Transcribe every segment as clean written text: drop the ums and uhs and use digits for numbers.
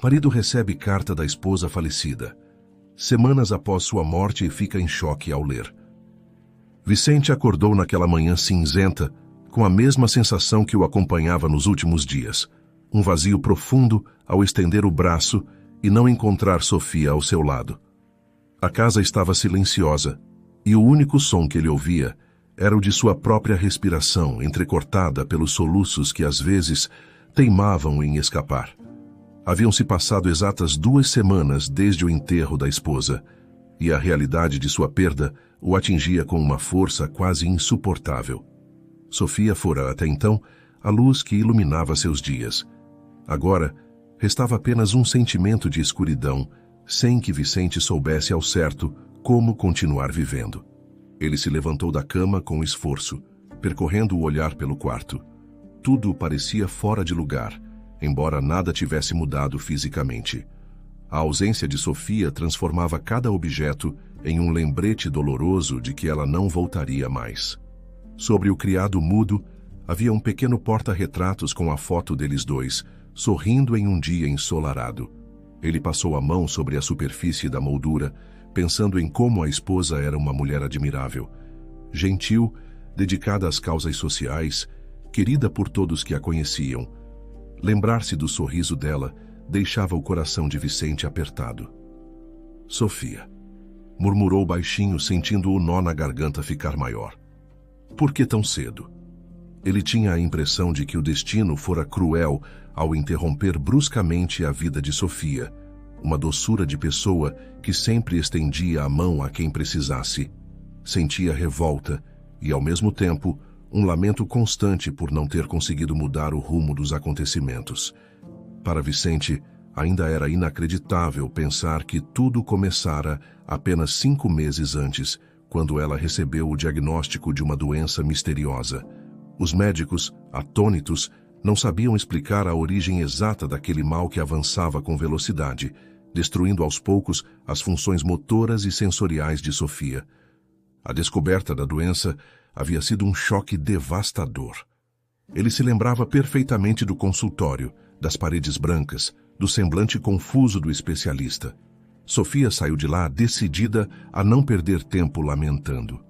Marido recebe carta da esposa falecida, semanas após sua morte, e fica em choque ao ler. Vicente acordou naquela manhã cinzenta com a mesma sensação que o acompanhava nos últimos dias, um vazio profundo ao estender o braço e não encontrar Sofia ao seu lado. A casa estava silenciosa e o único som que ele ouvia era o de sua própria respiração, entrecortada pelos soluços que às vezes teimavam em escapar. Haviam-se passado exatas 2 semanas desde o enterro da esposa, e a realidade de sua perda o atingia com uma força quase insuportável. Sofia fora, até então, a luz que iluminava seus dias. Agora, restava apenas um sentimento de escuridão, sem que Vicente soubesse ao certo como continuar vivendo. Ele se levantou da cama com esforço, percorrendo o olhar pelo quarto. Tudo parecia fora de lugar, embora nada tivesse mudado fisicamente. A ausência de Sofia transformava cada objeto em um lembrete doloroso de que ela não voltaria mais. Sobre o criado mudo, havia um pequeno porta-retratos com a foto deles dois, sorrindo em um dia ensolarado. Ele passou a mão sobre a superfície da moldura, pensando em como a esposa era uma mulher admirável, gentil, dedicada às causas sociais, querida por todos que a conheciam. Lembrar-se do sorriso dela deixava o coração de Vicente apertado. Sofia, murmurou baixinho, sentindo o nó na garganta ficar maior. Por que tão cedo? Ele tinha a impressão de que o destino fora cruel ao interromper bruscamente a vida de Sofia, uma doçura de pessoa que sempre estendia a mão a quem precisasse. Sentia revolta e, ao mesmo tempo, um lamento constante por não ter conseguido mudar o rumo dos acontecimentos. Para Vicente, ainda era inacreditável pensar que tudo começara apenas 5 meses antes, quando ela recebeu o diagnóstico de uma doença misteriosa. Os médicos, atônitos, não sabiam explicar a origem exata daquele mal que avançava com velocidade, destruindo aos poucos as funções motoras e sensoriais de Sofia. A descoberta da doença havia sido um choque devastador. Ele se lembrava perfeitamente do consultório, das paredes brancas, do semblante confuso do especialista. Sofia saiu de lá decidida a não perder tempo lamentando.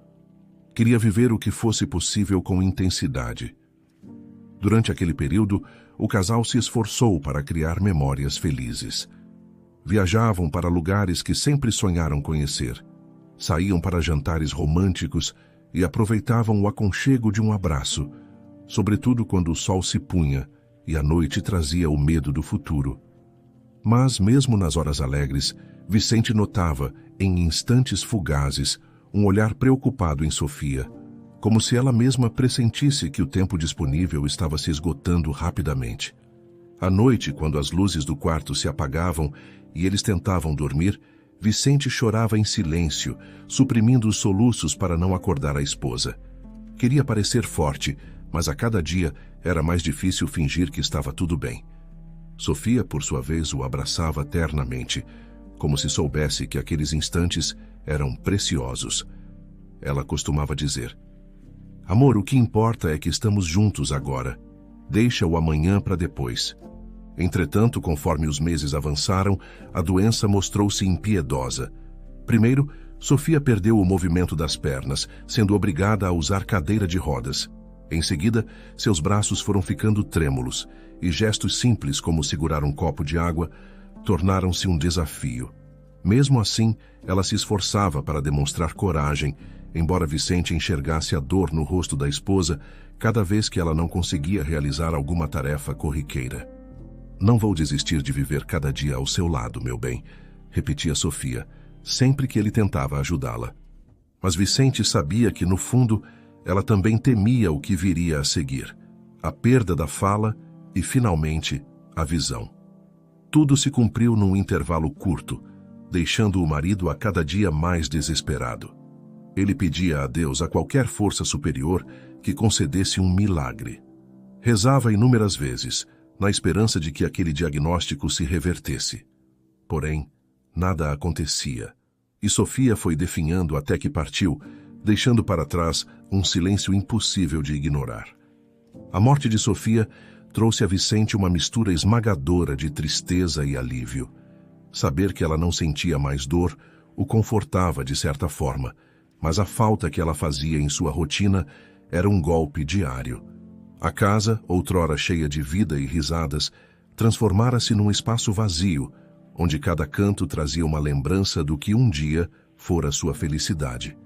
Queria viver o que fosse possível com intensidade. Durante aquele período, o casal se esforçou para criar memórias felizes. Viajavam para lugares que sempre sonharam conhecer. Saíam para jantares românticos e aproveitavam o aconchego de um abraço, sobretudo quando o sol se punha e a noite trazia o medo do futuro. Mas, mesmo nas horas alegres, Vicente notava, em instantes fugazes, um olhar preocupado em Sofia, como se ela mesma pressentisse que o tempo disponível estava se esgotando rapidamente. À noite, quando as luzes do quarto se apagavam e eles tentavam dormir, Vicente chorava em silêncio, suprimindo os soluços para não acordar a esposa. Queria parecer forte, mas a cada dia era mais difícil fingir que estava tudo bem. Sofia, por sua vez, o abraçava ternamente, como se soubesse que aqueles instantes eram preciosos. Ela costumava dizer: "Amor, o que importa é que estamos juntos agora. Deixa o amanhã para depois." Entretanto, conforme os meses avançaram, a doença mostrou-se impiedosa. Primeiro, Sofia perdeu o movimento das pernas, sendo obrigada a usar cadeira de rodas. Em seguida, seus braços foram ficando trêmulos, e gestos simples como segurar um copo de água tornaram-se um desafio. Mesmo assim, ela se esforçava para demonstrar coragem, embora Vicente enxergasse a dor no rosto da esposa cada vez que ela não conseguia realizar alguma tarefa corriqueira. "Não vou desistir de viver cada dia ao seu lado, meu bem", repetia Sofia, sempre que ele tentava ajudá-la. Mas Vicente sabia que, no fundo, ela também temia o que viria a seguir: a perda da fala e, finalmente, a visão. Tudo se cumpriu num intervalo curto, deixando o marido a cada dia mais desesperado. Ele pedia a Deus, a qualquer força superior, que concedesse um milagre. Rezava inúmeras vezes, na esperança de que aquele diagnóstico se revertesse. Porém, nada acontecia, e Sofia foi definhando até que partiu, deixando para trás um silêncio impossível de ignorar. A morte de Sofia trouxe a Vicente uma mistura esmagadora de tristeza e alívio. Saber que ela não sentia mais dor o confortava de certa forma, mas a falta que ela fazia em sua rotina era um golpe diário. A casa, outrora cheia de vida e risadas, transformara-se num espaço vazio, onde cada canto trazia uma lembrança do que um dia fora sua felicidade.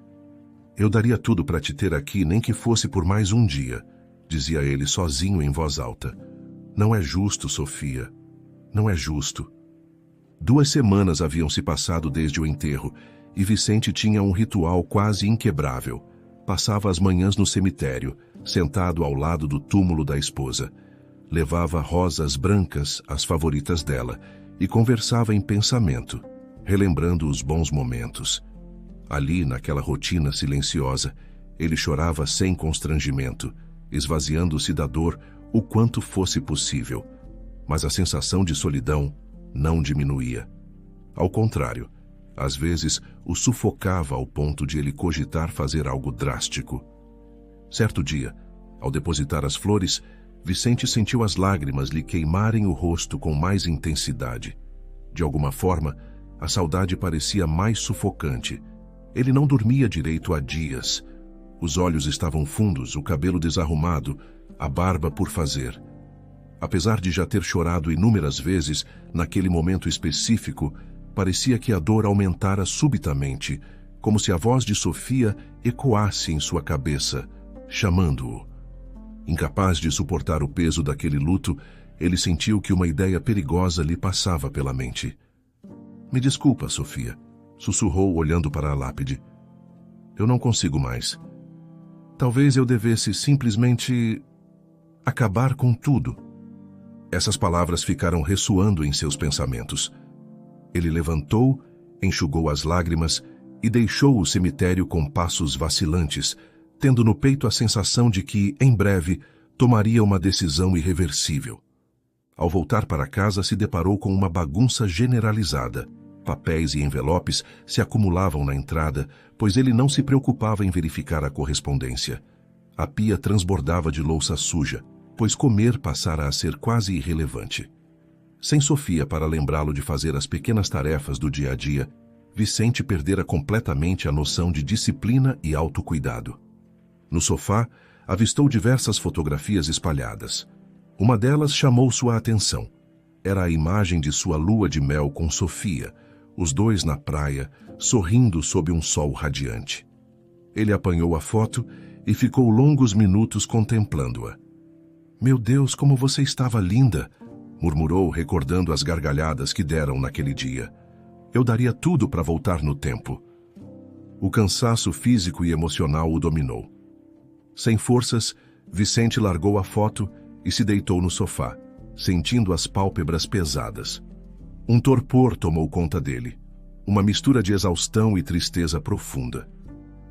Eu daria tudo para te ter aqui, nem que fosse por mais um dia, dizia ele sozinho em voz alta. Não é justo, Sofia. Não é justo. 2 semanas haviam se passado desde o enterro, e Vicente tinha um ritual quase inquebrável. Passava as manhãs no cemitério, sentado ao lado do túmulo da esposa. Levava rosas brancas, as favoritas dela, e conversava em pensamento, relembrando os bons momentos. Ali, naquela rotina silenciosa, ele chorava sem constrangimento, esvaziando-se da dor o quanto fosse possível. Mas a sensação de solidão não diminuía. Ao contrário, às vezes o sufocava ao ponto de ele cogitar fazer algo drástico. Certo dia, ao depositar as flores, Vicente sentiu as lágrimas lhe queimarem o rosto com mais intensidade. De alguma forma, a saudade parecia mais sufocante. Ele não dormia direito há dias. Os olhos estavam fundos, o cabelo desarrumado, a barba por fazer. Apesar de já ter chorado inúmeras vezes, naquele momento específico, parecia que a dor aumentara subitamente, como se a voz de Sofia ecoasse em sua cabeça, chamando-o. Incapaz de suportar o peso daquele luto, ele sentiu que uma ideia perigosa lhe passava pela mente. Me desculpa, Sofia, sussurrou olhando para a lápide. Eu não consigo mais. Talvez eu devesse simplesmente acabar com tudo. Essas palavras ficaram ressoando em seus pensamentos. Ele levantou, enxugou as lágrimas e deixou o cemitério com passos vacilantes, tendo no peito a sensação de que, em breve, tomaria uma decisão irreversível. Ao voltar para casa, se deparou com uma bagunça generalizada. Papéis e envelopes se acumulavam na entrada, pois ele não se preocupava em verificar a correspondência. A pia transbordava de louça suja, pois comer passara a ser quase irrelevante. Sem Sofia para lembrá-lo de fazer as pequenas tarefas do dia a dia, Vicente perdera completamente a noção de disciplina e autocuidado. No sofá, avistou diversas fotografias espalhadas. Uma delas chamou sua atenção. Era a imagem de sua lua de mel com Sofia, os dois na praia, sorrindo sob um sol radiante. Ele apanhou a foto e ficou longos minutos contemplando-a. Meu Deus, como você estava linda! Murmurou, recordando as gargalhadas que deram naquele dia. Eu daria tudo para voltar no tempo. O cansaço físico e emocional o dominou. Sem forças, Vicente largou a foto e se deitou no sofá, sentindo as pálpebras pesadas. Um torpor tomou conta dele, uma mistura de exaustão e tristeza profunda.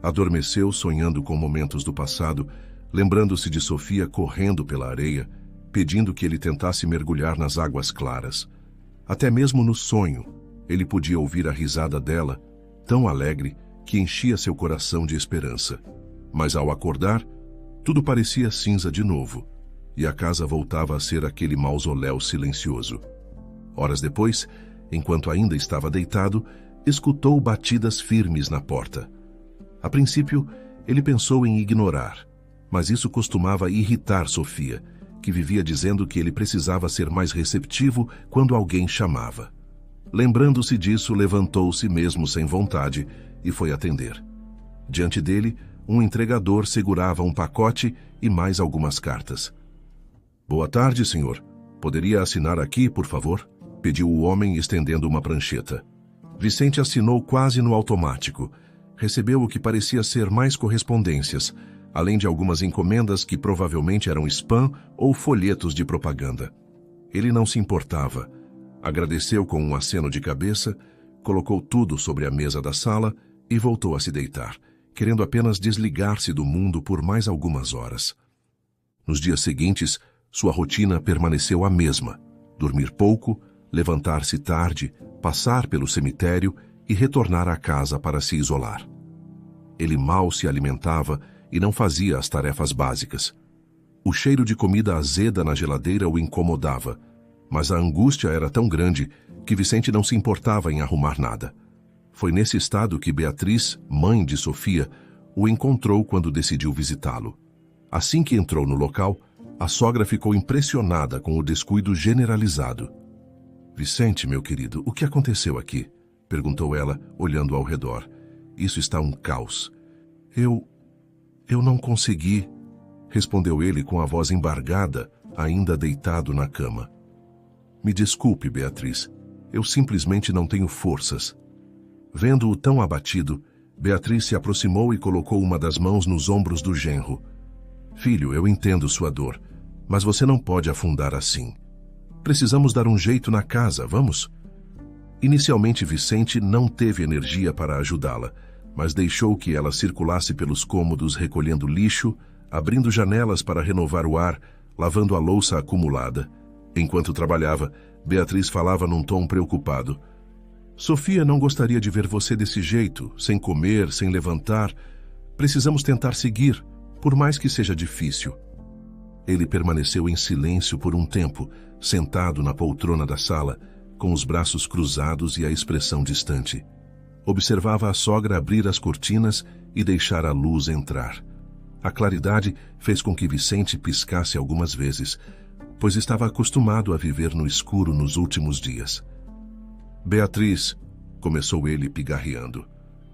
Adormeceu sonhando com momentos do passado, lembrando-se de Sofia correndo pela areia, pedindo que ele tentasse mergulhar nas águas claras. Até mesmo no sonho, ele podia ouvir a risada dela, tão alegre que enchia seu coração de esperança. Mas ao acordar, tudo parecia cinza de novo, e a casa voltava a ser aquele mausoléu silencioso. Horas depois, enquanto ainda estava deitado, escutou batidas firmes na porta. A princípio, ele pensou em ignorar, mas isso costumava irritar Sofia, que vivia dizendo que ele precisava ser mais receptivo quando alguém chamava. Lembrando-se disso, levantou-se mesmo sem vontade e foi atender. Diante dele, um entregador segurava um pacote e mais algumas cartas. Boa tarde, senhor. Poderia assinar aqui, por favor? Pediu o homem, estendendo uma prancheta. Vicente assinou quase no automático. Recebeu o que parecia ser mais correspondências, além de algumas encomendas que provavelmente eram spam ou folhetos de propaganda. Ele não se importava. Agradeceu com um aceno de cabeça, colocou tudo sobre a mesa da sala e voltou a se deitar, querendo apenas desligar-se do mundo por mais algumas horas. Nos dias seguintes, sua rotina permaneceu a mesma: dormir pouco, levantar-se tarde, passar pelo cemitério e retornar à casa para se isolar. Ele mal se alimentava e não fazia as tarefas básicas. O cheiro de comida azeda na geladeira o incomodava, mas a angústia era tão grande que Vicente não se importava em arrumar nada. Foi nesse estado que Beatriz, mãe de Sofia, o encontrou quando decidiu visitá-lo. Assim que entrou no local, a sogra ficou impressionada com o descuido generalizado. "Vicente, meu querido, o que aconteceu aqui?" perguntou ela, olhando ao redor. "Isso está um caos." Eu não consegui", respondeu ele com a voz embargada, ainda deitado na cama. "Me desculpe, Beatriz. Eu simplesmente não tenho forças." Vendo-o tão abatido, Beatriz se aproximou e colocou uma das mãos nos ombros do genro. "Filho, eu entendo sua dor, mas você não pode afundar assim. Precisamos dar um jeito na casa, vamos?" Inicialmente, Vicente não teve energia para ajudá-la, mas deixou que ela circulasse pelos cômodos recolhendo lixo, abrindo janelas para renovar o ar, lavando a louça acumulada. Enquanto trabalhava, Beatriz falava num tom preocupado. "Sofia não gostaria de ver você desse jeito, sem comer, sem levantar. Precisamos tentar seguir, por mais que seja difícil." Ele permaneceu em silêncio por um tempo, sentado na poltrona da sala, com os braços cruzados e a expressão distante. Observava a sogra abrir as cortinas e deixar a luz entrar. A claridade fez com que Vicente piscasse algumas vezes, pois estava acostumado a viver no escuro nos últimos dias. "Beatriz", começou ele pigarreando,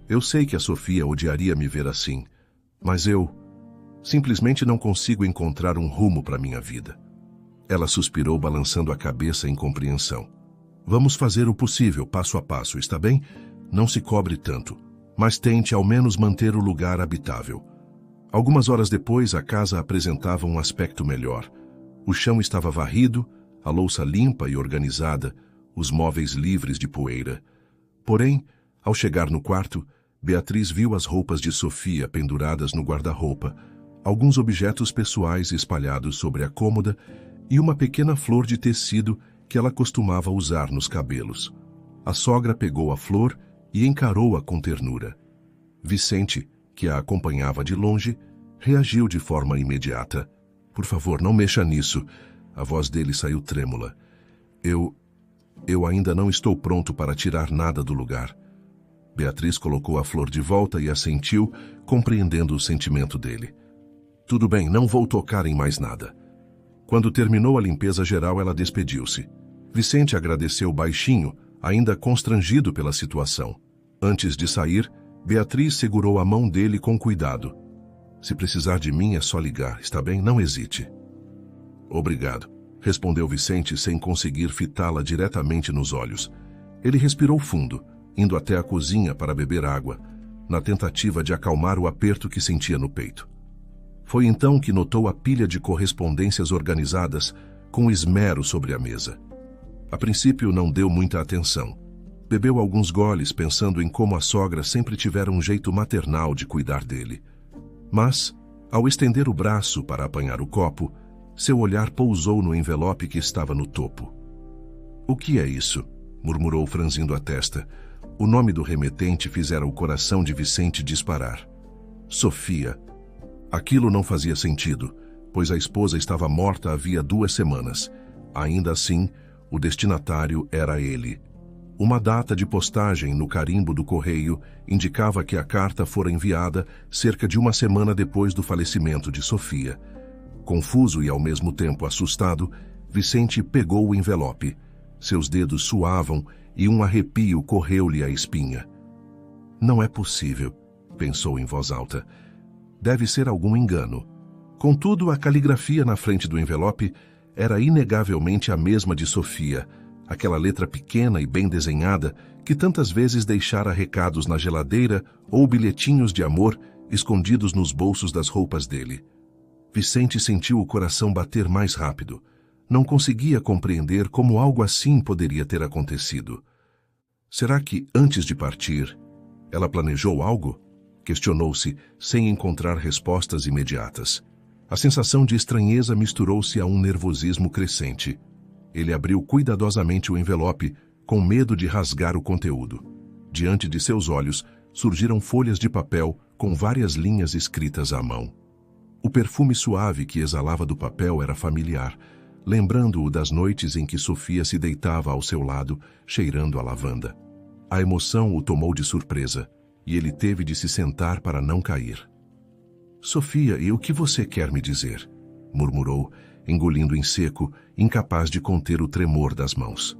"eu sei que a Sofia odiaria me ver assim, mas eu simplesmente não consigo encontrar um rumo para minha vida." Ela suspirou, balançando a cabeça em compreensão. "Vamos fazer o possível, passo a passo, está bem? Não se cobre tanto, mas tente ao menos manter o lugar habitável." Algumas horas depois, a casa apresentava um aspecto melhor. O chão estava varrido, a louça limpa e organizada, os móveis livres de poeira. Porém, ao chegar no quarto, Beatriz viu as roupas de Sofia penduradas no guarda-roupa, alguns objetos pessoais espalhados sobre a cômoda e uma pequena flor de tecido que ela costumava usar nos cabelos. A sogra pegou a flor e encarou-a com ternura. Vicente, que a acompanhava de longe, reagiu de forma imediata. "Por favor, não mexa nisso." A voz dele saiu trêmula. Eu ainda não estou pronto para tirar nada do lugar." Beatriz colocou a flor de volta e assentiu, compreendendo o sentimento dele. "Tudo bem, não vou tocar em mais nada." Quando terminou a limpeza geral, ela despediu-se. Vicente agradeceu baixinho, ainda constrangido pela situação. Antes de sair, Beatriz segurou a mão dele com cuidado. "Se precisar de mim, é só ligar, está bem? Não hesite." "Obrigado", respondeu Vicente sem conseguir fitá-la diretamente nos olhos. Ele respirou fundo, indo até a cozinha para beber água, na tentativa de acalmar o aperto que sentia no peito. Foi então que notou a pilha de correspondências organizadas com esmero sobre a mesa. A princípio não deu muita atenção. Bebeu alguns goles pensando em como a sogra sempre tivera um jeito maternal de cuidar dele. Mas, ao estender o braço para apanhar o copo, seu olhar pousou no envelope que estava no topo. "O que é isso?" murmurou franzindo a testa. O nome do remetente fizera o coração de Vicente disparar. Sofia. Aquilo não fazia sentido, pois a esposa estava morta havia 2 semanas. Ainda assim, o destinatário era ele. Uma data de postagem no carimbo do correio indicava que a carta fora enviada cerca de 1 semana depois do falecimento de Sofia. Confuso e ao mesmo tempo assustado, Vicente pegou o envelope. Seus dedos suavam e um arrepio correu-lhe a espinha. "Não é possível", pensou em voz alta. "Deve ser algum engano." Contudo, a caligrafia na frente do envelope era inegavelmente a mesma de Sofia, aquela letra pequena e bem desenhada que tantas vezes deixara recados na geladeira ou bilhetinhos de amor escondidos nos bolsos das roupas dele. Vicente sentiu o coração bater mais rápido. Não conseguia compreender como algo assim poderia ter acontecido. Será que, antes de partir, ela planejou algo? Questionou-se, sem encontrar respostas imediatas. A sensação de estranheza misturou-se a um nervosismo crescente. Ele abriu cuidadosamente o envelope, com medo de rasgar o conteúdo. Diante de seus olhos, surgiram folhas de papel com várias linhas escritas à mão. O perfume suave que exalava do papel era familiar, lembrando-o das noites em que Sofia se deitava ao seu lado, cheirando a lavanda. A emoção o tomou de surpresa, e ele teve de se sentar para não cair. "Sofia, e o que você quer me dizer?" murmurou, engolindo em seco, incapaz de conter o tremor das mãos.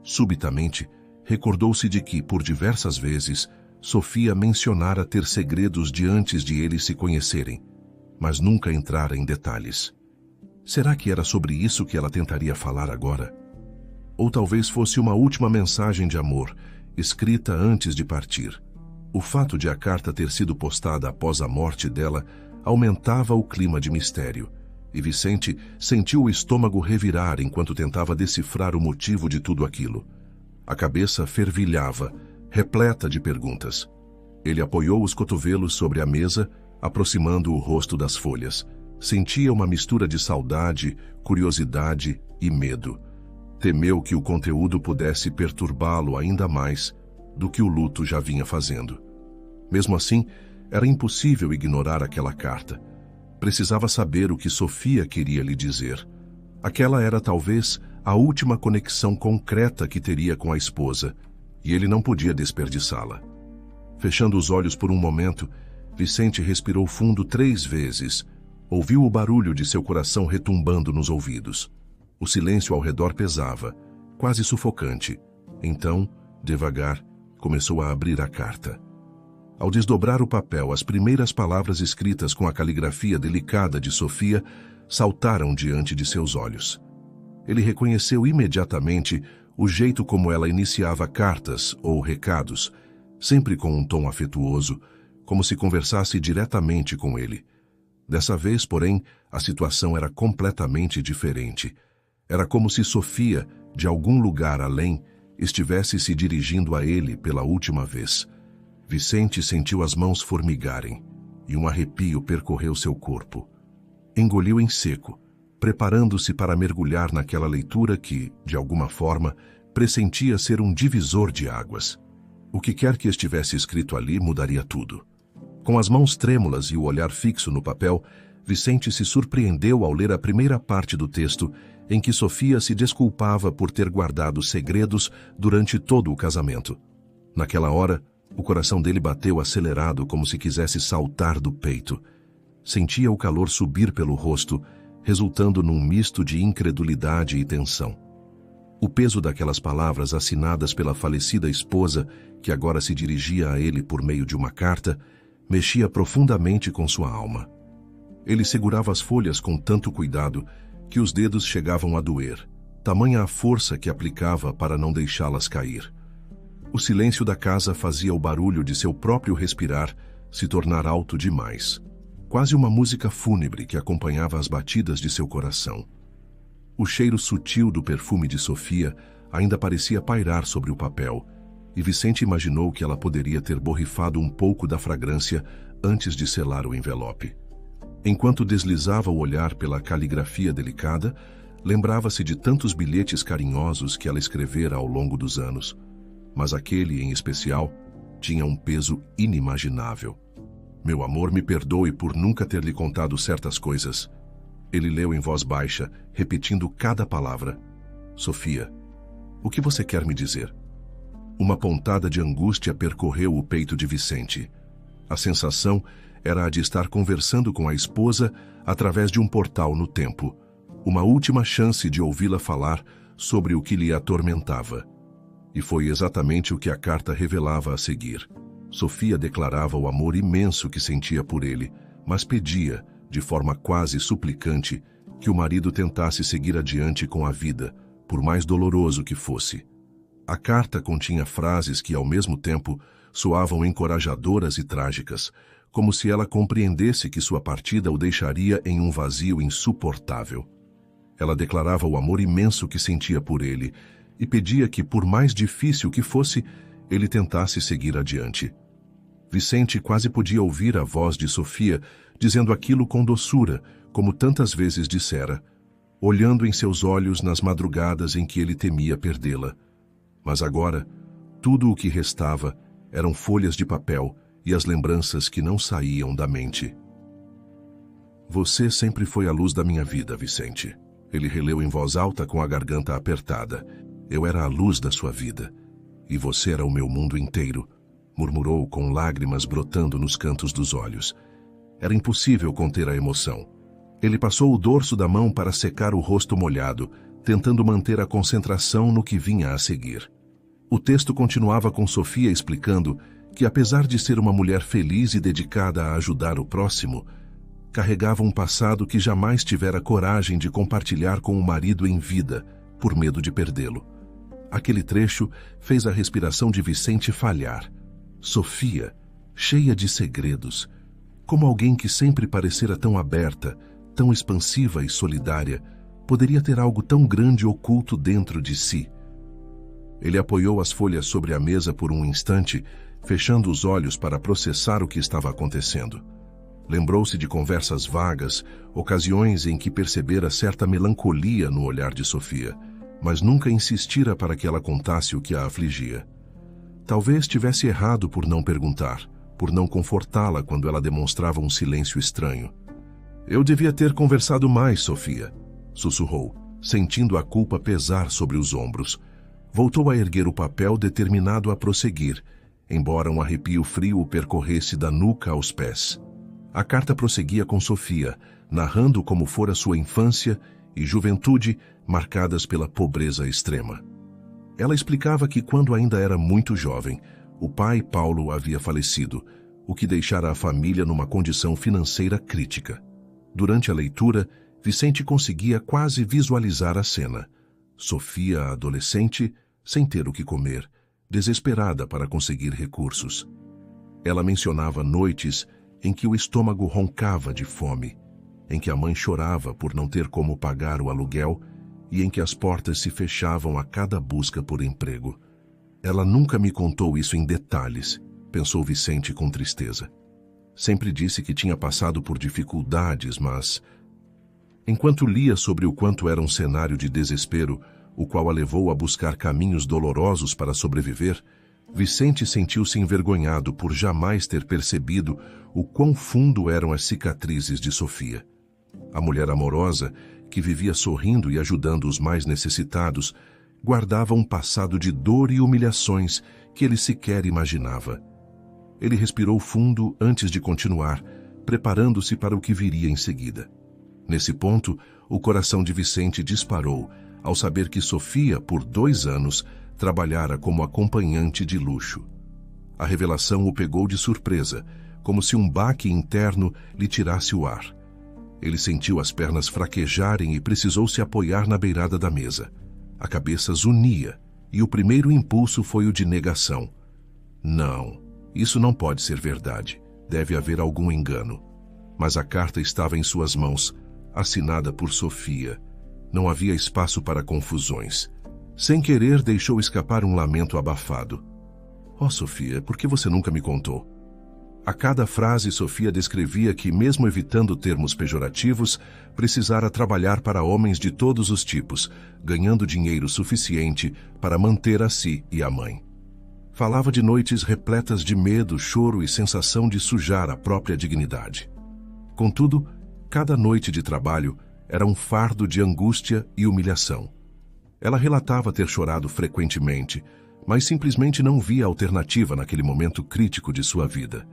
Subitamente, recordou-se de que, por diversas vezes, Sofia mencionara ter segredos de antes de eles se conhecerem, mas nunca entrara em detalhes. Será que era sobre isso que ela tentaria falar agora? Ou talvez fosse uma última mensagem de amor, escrita antes de partir. O fato de a carta ter sido postada após a morte dela aumentava o clima de mistério, e Vicente sentiu o estômago revirar enquanto tentava decifrar o motivo de tudo aquilo. A cabeça fervilhava, repleta de perguntas. Ele apoiou os cotovelos sobre a mesa, aproximando o rosto das folhas. Sentia uma mistura de saudade, curiosidade e medo. Temeu que o conteúdo pudesse perturbá-lo ainda mais do que o luto já vinha fazendo. Mesmo assim, era impossível ignorar aquela carta. Precisava saber o que Sofia queria lhe dizer. Aquela era talvez a última conexão concreta que teria com a esposa, e ele não podia desperdiçá-la. Fechando os olhos por um momento, Vicente respirou fundo 3 vezes. Ouviu o barulho de seu coração retumbando nos ouvidos. O silêncio ao redor pesava, quase sufocante. Então, devagar, começou a abrir a carta. Ao desdobrar o papel, as primeiras palavras escritas com a caligrafia delicada de Sofia saltaram diante de seus olhos. Ele reconheceu imediatamente o jeito como ela iniciava cartas ou recados, sempre com um tom afetuoso, como se conversasse diretamente com ele. Dessa vez, porém, a situação era completamente diferente. Era como se Sofia, de algum lugar além, estivesse se dirigindo a ele pela última vez. Vicente sentiu as mãos formigarem, e um arrepio percorreu seu corpo. Engoliu em seco, preparando-se para mergulhar naquela leitura que, de alguma forma, pressentia ser um divisor de águas. O que quer que estivesse escrito ali mudaria tudo. Com as mãos trêmulas e o olhar fixo no papel, Vicente se surpreendeu ao ler a primeira parte do texto, em que Sofia se desculpava por ter guardado segredos durante todo o casamento. Naquela hora, o coração dele bateu acelerado como se quisesse saltar do peito. Sentia o calor subir pelo rosto, resultando num misto de incredulidade e tensão. O peso daquelas palavras assinadas pela falecida esposa, que agora se dirigia a ele por meio de uma carta, mexia profundamente com sua alma. Ele segurava as folhas com tanto cuidado que os dedos chegavam a doer, tamanha a força que aplicava para não deixá-las cair. O silêncio da casa fazia o barulho de seu próprio respirar se tornar alto demais, quase uma música fúnebre que acompanhava as batidas de seu coração. O cheiro sutil do perfume de Sofia ainda parecia pairar sobre o papel, e Vicente imaginou que ela poderia ter borrifado um pouco da fragrância antes de selar o envelope. Enquanto deslizava o olhar pela caligrafia delicada, lembrava-se de tantos bilhetes carinhosos que ela escrevera ao longo dos anos, mas aquele, em especial, tinha um peso inimaginável. "Meu amor, me perdoe por nunca ter lhe contado certas coisas." Ele leu em voz baixa, repetindo cada palavra. "Sofia, o que você quer me dizer?" Uma pontada de angústia percorreu o peito de Vicente. A sensação era a de estar conversando com a esposa através de um portal no tempo, uma última chance de ouvi-la falar sobre o que lhe atormentava. E foi exatamente o que a carta revelava a seguir. Sofia declarava o amor imenso que sentia por ele, mas pedia, de forma quase suplicante, que o marido tentasse seguir adiante com a vida, por mais doloroso que fosse. A carta continha frases que, ao mesmo tempo, soavam encorajadoras e trágicas, como se ela compreendesse que sua partida o deixaria em um vazio insuportável. Ela declarava o amor imenso que sentia por ele e pedia que, por mais difícil que fosse, ele tentasse seguir adiante. Vicente quase podia ouvir a voz de Sofia dizendo aquilo com doçura, como tantas vezes dissera, olhando em seus olhos nas madrugadas em que ele temia perdê-la. Mas agora, tudo o que restava eram folhas de papel e as lembranças que não saíam da mente. Você sempre foi a luz da minha vida, Vicente. Ele releu em voz alta com a garganta apertada. Eu era a luz da sua vida. E você era o meu mundo inteiro, murmurou com lágrimas brotando nos cantos dos olhos. Era impossível conter a emoção. Ele passou o dorso da mão para secar o rosto molhado, tentando manter a concentração no que vinha a seguir. O texto continuava com Sofia explicando que, apesar de ser uma mulher feliz e dedicada a ajudar o próximo, carregava um passado que jamais tivera coragem de compartilhar com o marido em vida, por medo de perdê-lo. Aquele trecho fez a respiração de Vicente falhar. Sofia, cheia de segredos, como alguém que sempre parecera tão aberta, tão expansiva e solidária, poderia ter algo tão grande oculto dentro de si. Ele apoiou as folhas sobre a mesa por um instante, fechando os olhos para processar o que estava acontecendo. Lembrou-se de conversas vagas, ocasiões em que percebera certa melancolia no olhar de Sofia, mas nunca insistira para que ela contasse o que a afligia. Talvez tivesse errado por não perguntar, por não confortá-la quando ela demonstrava um silêncio estranho. Eu devia ter conversado mais, Sofia, sussurrou, sentindo a culpa pesar sobre os ombros. Voltou a erguer o papel determinado a prosseguir, embora um arrepio frio o percorresse da nuca aos pés. A carta prosseguia com Sofia, narrando como fora sua infância e juventude marcadas pela pobreza extrema. Ela explicava que quando ainda era muito jovem, o pai Paulo havia falecido, o que deixara a família numa condição financeira crítica. Durante a leitura, Vicente conseguia quase visualizar a cena. Sofia, adolescente, sem ter o que comer, desesperada para conseguir recursos. Ela mencionava noites em que o estômago roncava de fome, em que a mãe chorava por não ter como pagar o aluguel e em que as portas se fechavam a cada busca por emprego. Ela nunca me contou isso em detalhes, pensou Vicente com tristeza. Sempre disse que tinha passado por dificuldades, mas... Enquanto lia sobre o quanto era um cenário de desespero, o qual a levou a buscar caminhos dolorosos para sobreviver, Vicente sentiu-se envergonhado por jamais ter percebido o quão fundo eram as cicatrizes de Sofia. A mulher amorosa, que vivia sorrindo e ajudando os mais necessitados, guardava um passado de dor e humilhações que ele sequer imaginava. Ele respirou fundo antes de continuar, preparando-se para o que viria em seguida. Nesse ponto, o coração de Vicente disparou ao saber que Sofia, por 2 anos, trabalhara como acompanhante de luxo. A revelação o pegou de surpresa, como se um baque interno lhe tirasse o ar. Ele sentiu as pernas fraquejarem e precisou se apoiar na beirada da mesa. A cabeça zunia, e o primeiro impulso foi o de negação. Não, isso não pode ser verdade. Deve haver algum engano. Mas a carta estava em suas mãos, assinada por Sofia. Não havia espaço para confusões. Sem querer, deixou escapar um lamento abafado. Oh, Sofia, por que você nunca me contou? A cada frase, Sofia descrevia que, mesmo evitando termos pejorativos, precisara trabalhar para homens de todos os tipos, ganhando dinheiro suficiente para manter a si e a mãe. Falava de noites repletas de medo, choro e sensação de sujar a própria dignidade. Contudo, cada noite de trabalho era um fardo de angústia e humilhação. Ela relatava ter chorado frequentemente, mas simplesmente não via alternativa naquele momento crítico de sua vida.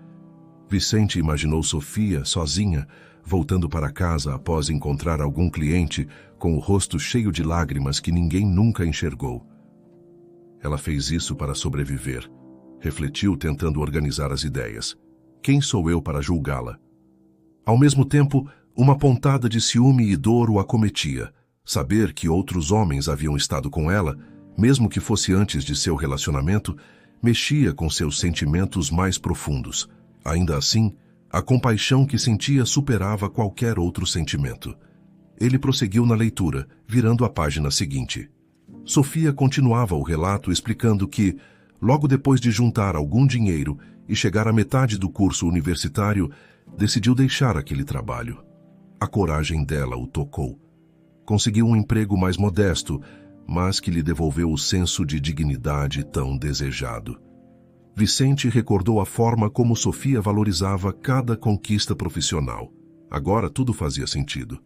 Vicente imaginou Sofia, sozinha, voltando para casa após encontrar algum cliente com o rosto cheio de lágrimas que ninguém nunca enxergou. Ela fez isso para sobreviver. Refletiu, tentando organizar as ideias. Quem sou eu para julgá-la? Ao mesmo tempo, uma pontada de ciúme e dor o acometia. Saber que outros homens haviam estado com ela, mesmo que fosse antes de seu relacionamento, mexia com seus sentimentos mais profundos. Ainda assim, a compaixão que sentia superava qualquer outro sentimento. Ele prosseguiu na leitura, virando a página seguinte. Sofia continuava o relato explicando que, logo depois de juntar algum dinheiro e chegar à metade do curso universitário, decidiu deixar aquele trabalho. A coragem dela o tocou. Conseguiu um emprego mais modesto, mas que lhe devolveu o senso de dignidade tão desejado. Vicente recordou a forma como Sofia valorizava cada conquista profissional. Agora tudo fazia sentido.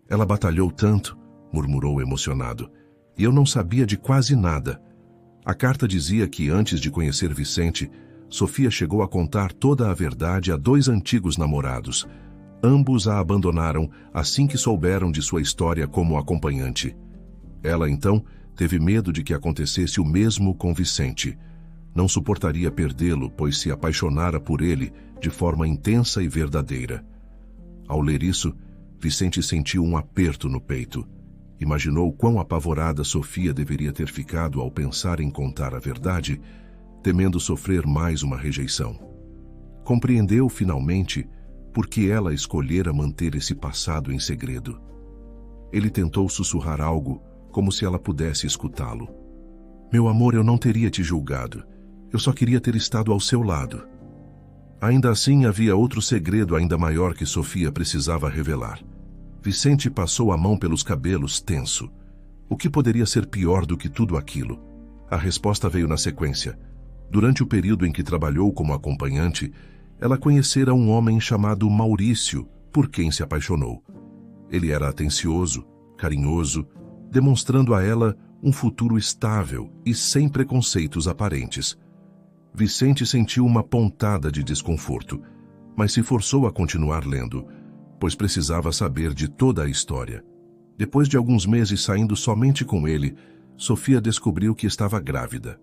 Ela batalhou tanto, murmurou emocionado, e eu não sabia de quase nada. A carta dizia que antes de conhecer Vicente, Sofia chegou a contar toda a verdade a 2 antigos namorados. Ambos a abandonaram assim que souberam de sua história como acompanhante. Ela, então, teve medo de que acontecesse o mesmo com Vicente. Não suportaria perdê-lo, pois se apaixonara por ele de forma intensa e verdadeira. Ao ler isso, Vicente sentiu um aperto no peito. Imaginou quão apavorada Sofia deveria ter ficado ao pensar em contar a verdade, temendo sofrer mais uma rejeição. Compreendeu, finalmente, por que ela escolhera manter esse passado em segredo. Ele tentou sussurrar algo, como se ela pudesse escutá-lo. Meu amor, eu não teria te julgado. Eu só queria ter estado ao seu lado. Ainda assim, havia outro segredo ainda maior que Sofia precisava revelar. Vicente passou a mão pelos cabelos, tenso. O que poderia ser pior do que tudo aquilo? A resposta veio na sequência. Durante o período em que trabalhou como acompanhante, ela conhecera um homem chamado Maurício, por quem se apaixonou. Ele era atencioso, carinhoso, demonstrando a ela um futuro estável e sem preconceitos aparentes. Vicente sentiu uma pontada de desconforto, mas se forçou a continuar lendo, pois precisava saber de toda a história. Depois de alguns meses saindo somente com ele, Sofia descobriu que estava grávida.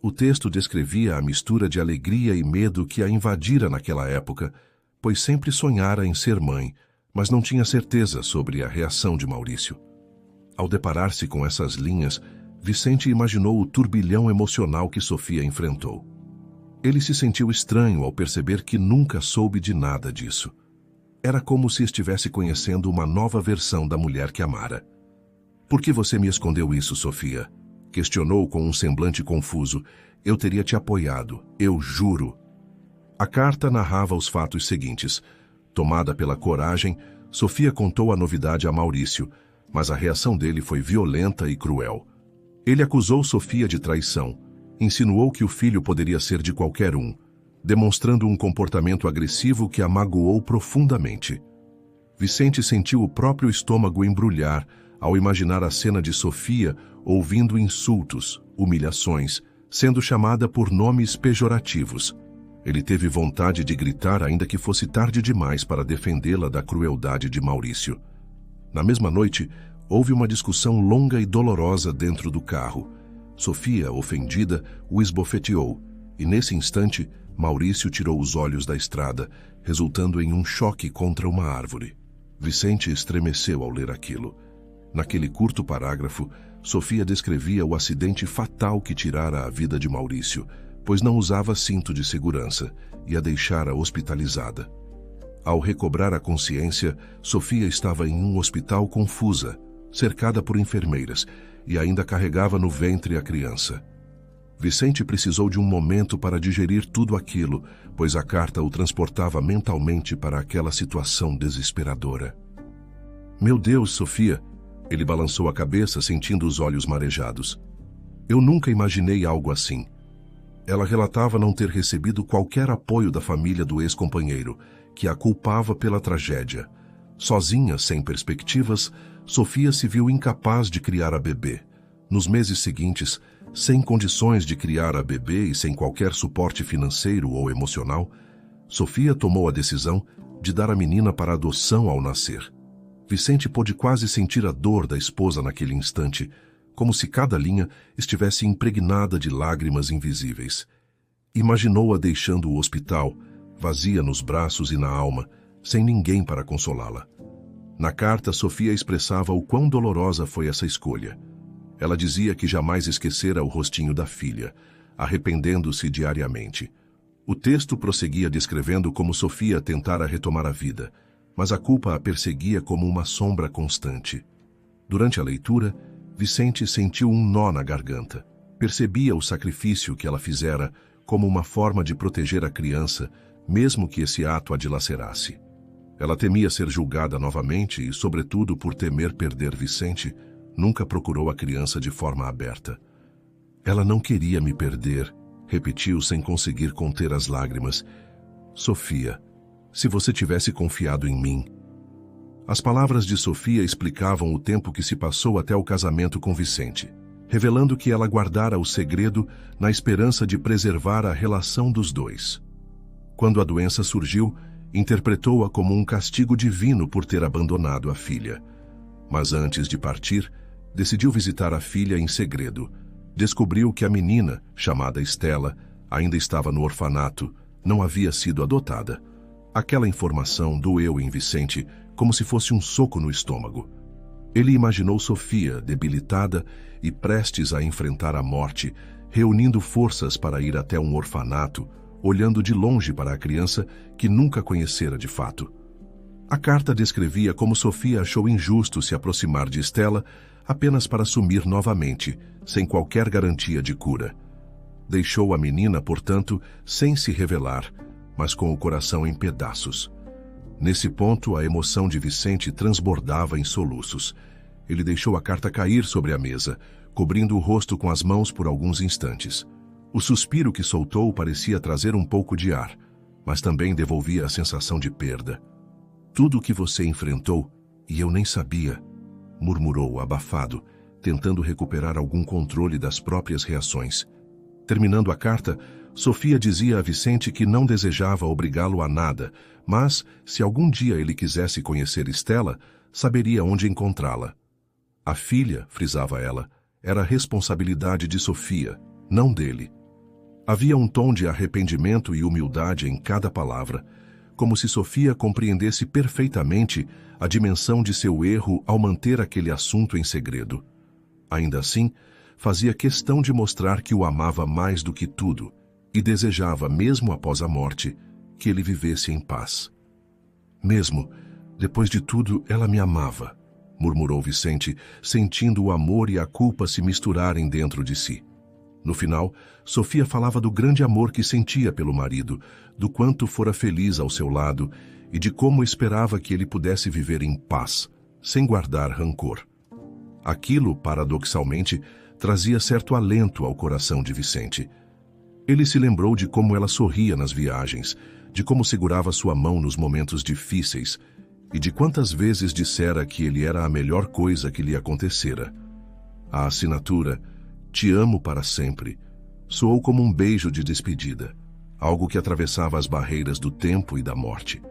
O texto descrevia a mistura de alegria e medo que a invadira naquela época, pois sempre sonhara em ser mãe, mas não tinha certeza sobre a reação de Maurício. Ao deparar-se com essas linhas, Vicente imaginou o turbilhão emocional que Sofia enfrentou. Ele se sentiu estranho ao perceber que nunca soube de nada disso. Era como se estivesse conhecendo uma nova versão da mulher que amara. Por que você me escondeu isso, Sofia? Questionou com um semblante confuso. Eu teria te apoiado, eu juro. A carta narrava os fatos seguintes. Tomada pela coragem, Sofia contou a novidade a Maurício, mas a reação dele foi violenta e cruel. Ele acusou Sofia de traição, insinuou que o filho poderia ser de qualquer um, demonstrando um comportamento agressivo que a magoou profundamente. Vicente sentiu o próprio estômago embrulhar ao imaginar a cena de Sofia ouvindo insultos, humilhações, sendo chamada por nomes pejorativos. Ele teve vontade de gritar, ainda que fosse tarde demais para defendê-la da crueldade de Maurício. Na mesma noite, houve uma discussão longa e dolorosa dentro do carro. Sofia, ofendida, o esbofeteou, e nesse instante, Maurício tirou os olhos da estrada, resultando em um choque contra uma árvore. Vicente estremeceu ao ler aquilo. Naquele curto parágrafo, Sofia descrevia o acidente fatal que tirara a vida de Maurício, pois não usava cinto de segurança e a deixara hospitalizada. Ao recobrar a consciência, Sofia estava em um hospital confusa, cercada por enfermeiras, e ainda carregava no ventre a criança. Vicente precisou de um momento para digerir tudo aquilo, pois a carta o transportava mentalmente para aquela situação desesperadora. Meu Deus, Sofia! Ele balançou a cabeça, sentindo os olhos marejados. Eu nunca imaginei algo assim. Ela relatava não ter recebido qualquer apoio da família do ex-companheiro, que a culpava pela tragédia. Sozinha, sem perspectivas, Sofia se viu incapaz de criar a bebê. Nos meses seguintes, sem condições de criar a bebê e sem qualquer suporte financeiro ou emocional, Sofia tomou a decisão de dar a menina para adoção ao nascer. Vicente pôde quase sentir a dor da esposa naquele instante, como se cada linha estivesse impregnada de lágrimas invisíveis. Imaginou-a deixando o hospital, vazia nos braços e na alma, sem ninguém para consolá-la. Na carta, Sofia expressava o quão dolorosa foi essa escolha. Ela dizia que jamais esquecera o rostinho da filha, arrependendo-se diariamente. O texto prosseguia descrevendo como Sofia tentara retomar a vida, mas a culpa a perseguia como uma sombra constante. Durante a leitura, Vicente sentiu um nó na garganta. Percebia o sacrifício que ela fizera como uma forma de proteger a criança, mesmo que esse ato a dilacerasse. Ela temia ser julgada novamente e, sobretudo por temer perder Vicente, nunca procurou a criança de forma aberta. Ela não queria me perder, repetiu sem conseguir conter as lágrimas. Sofia, se você tivesse confiado em mim, As palavras de Sofia explicavam o tempo que se passou até o casamento com Vicente, revelando que ela guardara o segredo na esperança de preservar a relação dos dois. Quando a doença surgiu, interpretou-a como um castigo divino por ter abandonado a filha. Mas antes de partir, decidiu visitar a filha em segredo. Descobriu que a menina, chamada Estela, ainda estava no orfanato, não havia sido adotada. Aquela informação doeu em Vicente como se fosse um soco no estômago. Ele imaginou Sofia, debilitada e prestes a enfrentar a morte, reunindo forças para ir até um orfanato, olhando de longe para a criança que nunca conhecera de fato. A carta descrevia como Sofia achou injusto se aproximar de Estela apenas para sumir novamente, sem qualquer garantia de cura. Deixou a menina, portanto, sem se revelar, mas com o coração em pedaços. Nesse ponto, a emoção de Vicente transbordava em soluços. Ele deixou a carta cair sobre a mesa, cobrindo o rosto com as mãos por alguns instantes. O suspiro que soltou parecia trazer um pouco de ar, mas também devolvia a sensação de perda. "Tudo o que você enfrentou, e eu nem sabia", murmurou abafado, tentando recuperar algum controle das próprias reações. Terminando a carta, Sofia dizia a Vicente que não desejava obrigá-lo a nada, mas, se algum dia ele quisesse conhecer Estela, saberia onde encontrá-la. A filha, frisava ela, era responsabilidade de Sofia, não dele. Havia um tom de arrependimento e humildade em cada palavra, como se Sofia compreendesse perfeitamente a dimensão de seu erro ao manter aquele assunto em segredo. Ainda assim, fazia questão de mostrar que o amava mais do que tudo e desejava, mesmo após a morte, que ele vivesse em paz. "Mesmo depois de tudo, ela me amava", murmurou Vicente, sentindo o amor e a culpa se misturarem dentro de si. No final, Sofia falava do grande amor que sentia pelo marido, do quanto fora feliz ao seu lado e de como esperava que ele pudesse viver em paz, sem guardar rancor. Aquilo, paradoxalmente, trazia certo alento ao coração de Vicente. Ele se lembrou de como ela sorria nas viagens, de como segurava sua mão nos momentos difíceis e de quantas vezes dissera que ele era a melhor coisa que lhe acontecera. A assinatura "Te amo para sempre" soou como um beijo de despedida, algo que atravessava as barreiras do tempo e da morte.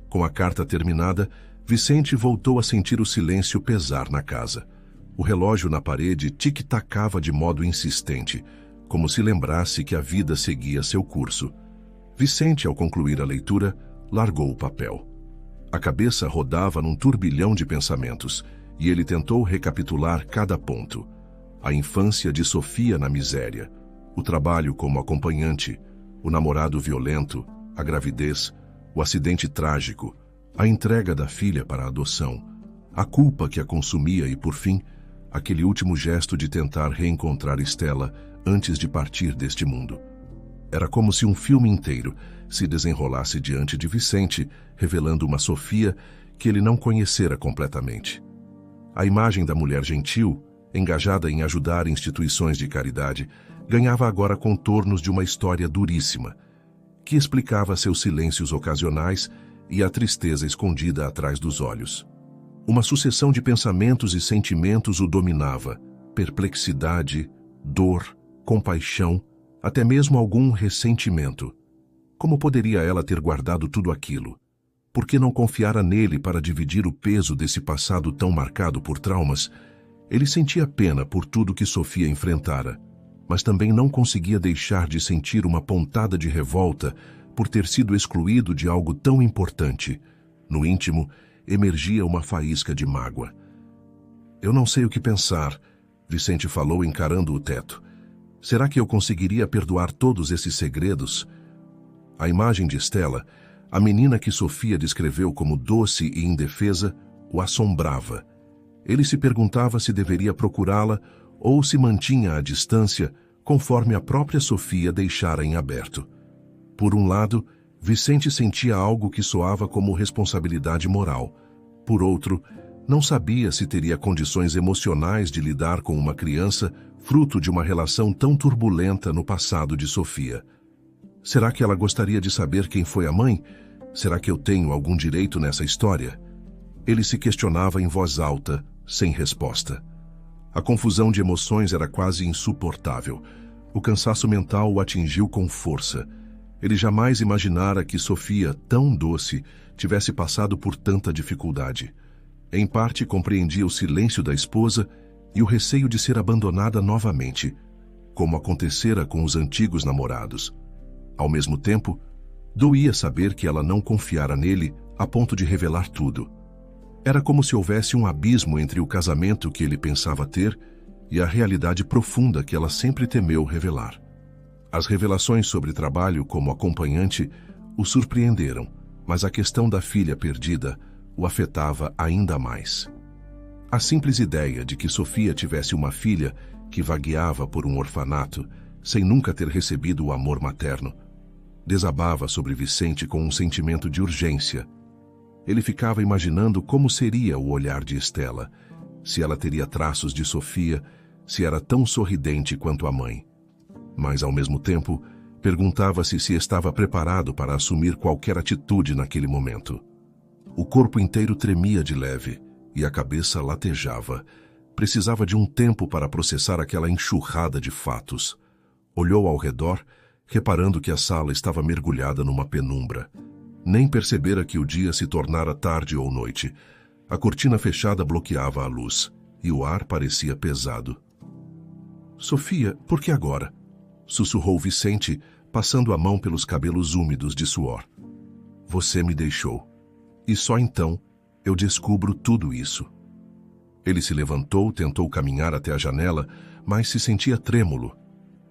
Com a carta terminada, Vicente voltou a sentir o silêncio pesar na casa. O relógio na parede tic-tacava de modo insistente, como se lembrasse que a vida seguia seu curso. Vicente, ao concluir a leitura, largou o papel. A cabeça rodava num turbilhão de pensamentos, e ele tentou recapitular cada ponto. A infância de Sofia na miséria, o trabalho como acompanhante, o namorado violento, a gravidez, o acidente trágico, a entrega da filha para a adoção, a culpa que a consumia e, por fim, aquele último gesto de tentar reencontrar Estela antes de partir deste mundo. Era como se um filme inteiro se desenrolasse diante de Vicente, revelando uma Sofia que ele não conhecera completamente. A imagem da mulher gentil, engajada em ajudar instituições de caridade, ganhava agora contornos de uma história duríssima, que explicava seus silêncios ocasionais e a tristeza escondida atrás dos olhos. Uma sucessão de pensamentos e sentimentos o dominava: perplexidade, dor, compaixão, até mesmo algum ressentimento. Como poderia ela ter guardado tudo aquilo? Por que não confiara nele para dividir o peso desse passado tão marcado por traumas? Ele sentia pena por tudo que Sofia enfrentara, mas também não conseguia deixar de sentir uma pontada de revolta por ter sido excluído de algo tão importante. No íntimo, emergia uma faísca de mágoa. "Eu não sei o que pensar", Vicente falou encarando o teto. "Será que eu conseguiria perdoar todos esses segredos?" A imagem de Estela, a menina que Sofia descreveu como doce e indefesa, o assombrava. Ele se perguntava se deveria procurá-la ou se mantinha à distância, conforme a própria Sofia deixara em aberto. Por um lado, Vicente sentia algo que soava como responsabilidade moral. Por outro, não sabia se teria condições emocionais de lidar com uma criança fruto de uma relação tão turbulenta no passado de Sofia. Será que ela gostaria de saber quem foi a mãe? Será que eu tenho algum direito nessa história? Ele se questionava em voz alta, sem resposta. A confusão de emoções era quase insuportável. O cansaço mental o atingiu com força. Ele jamais imaginara que Sofia, tão doce, tivesse passado por tanta dificuldade. Em parte, compreendia o silêncio da esposa e o receio de ser abandonada novamente, como acontecera com os antigos namorados. Ao mesmo tempo, doía saber que ela não confiara nele a ponto de revelar tudo. Era como se houvesse um abismo entre o casamento que ele pensava ter e a realidade profunda que ela sempre temeu revelar. As revelações sobre trabalho como acompanhante o surpreenderam, mas a questão da filha perdida o afetava ainda mais. A simples ideia de que Sofia tivesse uma filha que vagueava por um orfanato, sem nunca ter recebido o amor materno, desabava sobre Vicente com um sentimento de urgência. Ele ficava imaginando como seria o olhar de Estela, se ela teria traços de Sofia, se era tão sorridente quanto a mãe. Mas, ao mesmo tempo, perguntava-se se estava preparado para assumir qualquer atitude naquele momento. O corpo inteiro tremia de leve e a cabeça latejava. Precisava de um tempo para processar aquela enxurrada de fatos. Olhou ao redor, reparando que a sala estava mergulhada numa penumbra. Nem percebera que o dia se tornara tarde ou noite. A cortina fechada bloqueava a luz e o ar parecia pesado. "Sofia, por que agora?" sussurrou Vicente, passando a mão pelos cabelos úmidos de suor. "Você me deixou. E só então eu descubro tudo isso." Ele se levantou, tentou caminhar até a janela, mas se sentia trêmulo.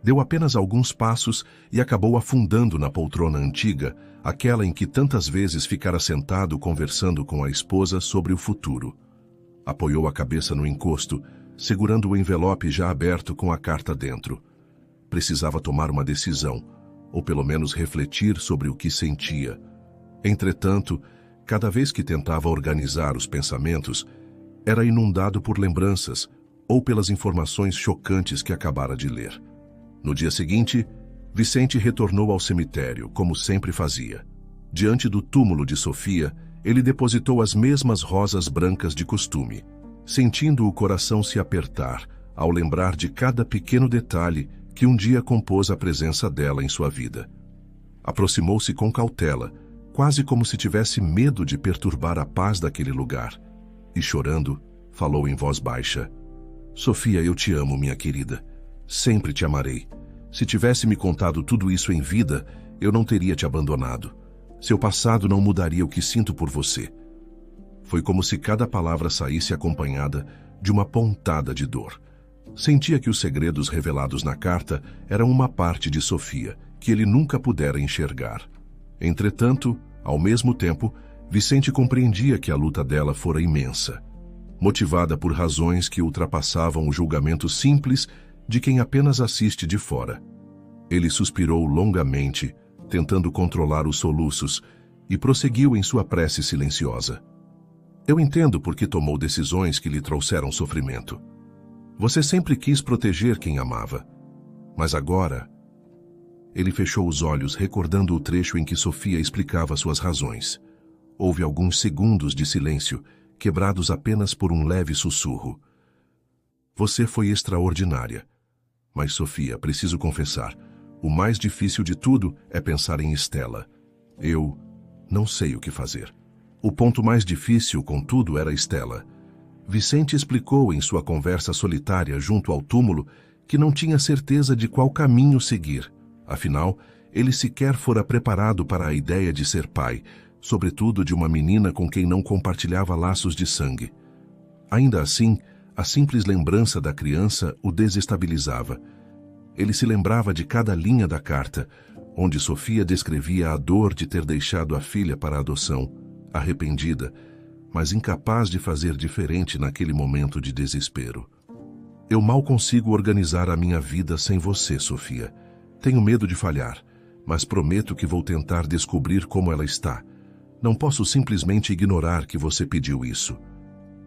Deu apenas alguns passos e acabou afundando na poltrona antiga, aquela em que tantas vezes ficara sentado conversando com a esposa sobre o futuro. Apoiou a cabeça no encosto, segurando o envelope já aberto com a carta dentro. Precisava tomar uma decisão, ou pelo menos refletir sobre o que sentia. Entretanto, cada vez que tentava organizar os pensamentos, era inundado por lembranças ou pelas informações chocantes que acabara de ler. No dia seguinte, Vicente retornou ao cemitério, como sempre fazia. Diante do túmulo de Sofia, ele depositou as mesmas rosas brancas de costume, sentindo o coração se apertar ao lembrar de cada pequeno detalhe que um dia compôs a presença dela em sua vida. Aproximou-se com cautela, quase como se tivesse medo de perturbar a paz daquele lugar, e chorando, falou em voz baixa: "Sofia, eu te amo, minha querida. Sempre te amarei. Se tivesse me contado tudo isso em vida, eu não teria te abandonado. Seu passado não mudaria o que sinto por você." Foi como se cada palavra saísse acompanhada de uma pontada de dor. Sentia que os segredos revelados na carta eram uma parte de Sofia, que ele nunca pudera enxergar. Entretanto, ao mesmo tempo, Vicente compreendia que a luta dela fora imensa, motivada por razões que ultrapassavam o julgamento simples de quem apenas assiste de fora. Ele suspirou longamente, tentando controlar os soluços, e prosseguiu em sua prece silenciosa. "Eu entendo por que tomou decisões que lhe trouxeram sofrimento. Você sempre quis proteger quem amava. Mas agora..." Ele fechou os olhos, recordando o trecho em que Sofia explicava suas razões. Houve alguns segundos de silêncio, quebrados apenas por um leve sussurro. "Você foi extraordinária. Mas, Sofia, preciso confessar, o mais difícil de tudo é pensar em Estela. Eu não sei o que fazer." O ponto mais difícil, contudo, era Estela. Vicente explicou em sua conversa solitária junto ao túmulo que não tinha certeza de qual caminho seguir. Afinal, ele sequer fora preparado para a ideia de ser pai, sobretudo de uma menina com quem não compartilhava laços de sangue. Ainda assim, a simples lembrança da criança o desestabilizava. Ele se lembrava de cada linha da carta, onde Sofia descrevia a dor de ter deixado a filha para a adoção, arrependida, mas incapaz de fazer diferente naquele momento de desespero. "Eu mal consigo organizar a minha vida sem você, Sofia. Tenho medo de falhar, mas prometo que vou tentar descobrir como ela está. Não posso simplesmente ignorar que você pediu isso."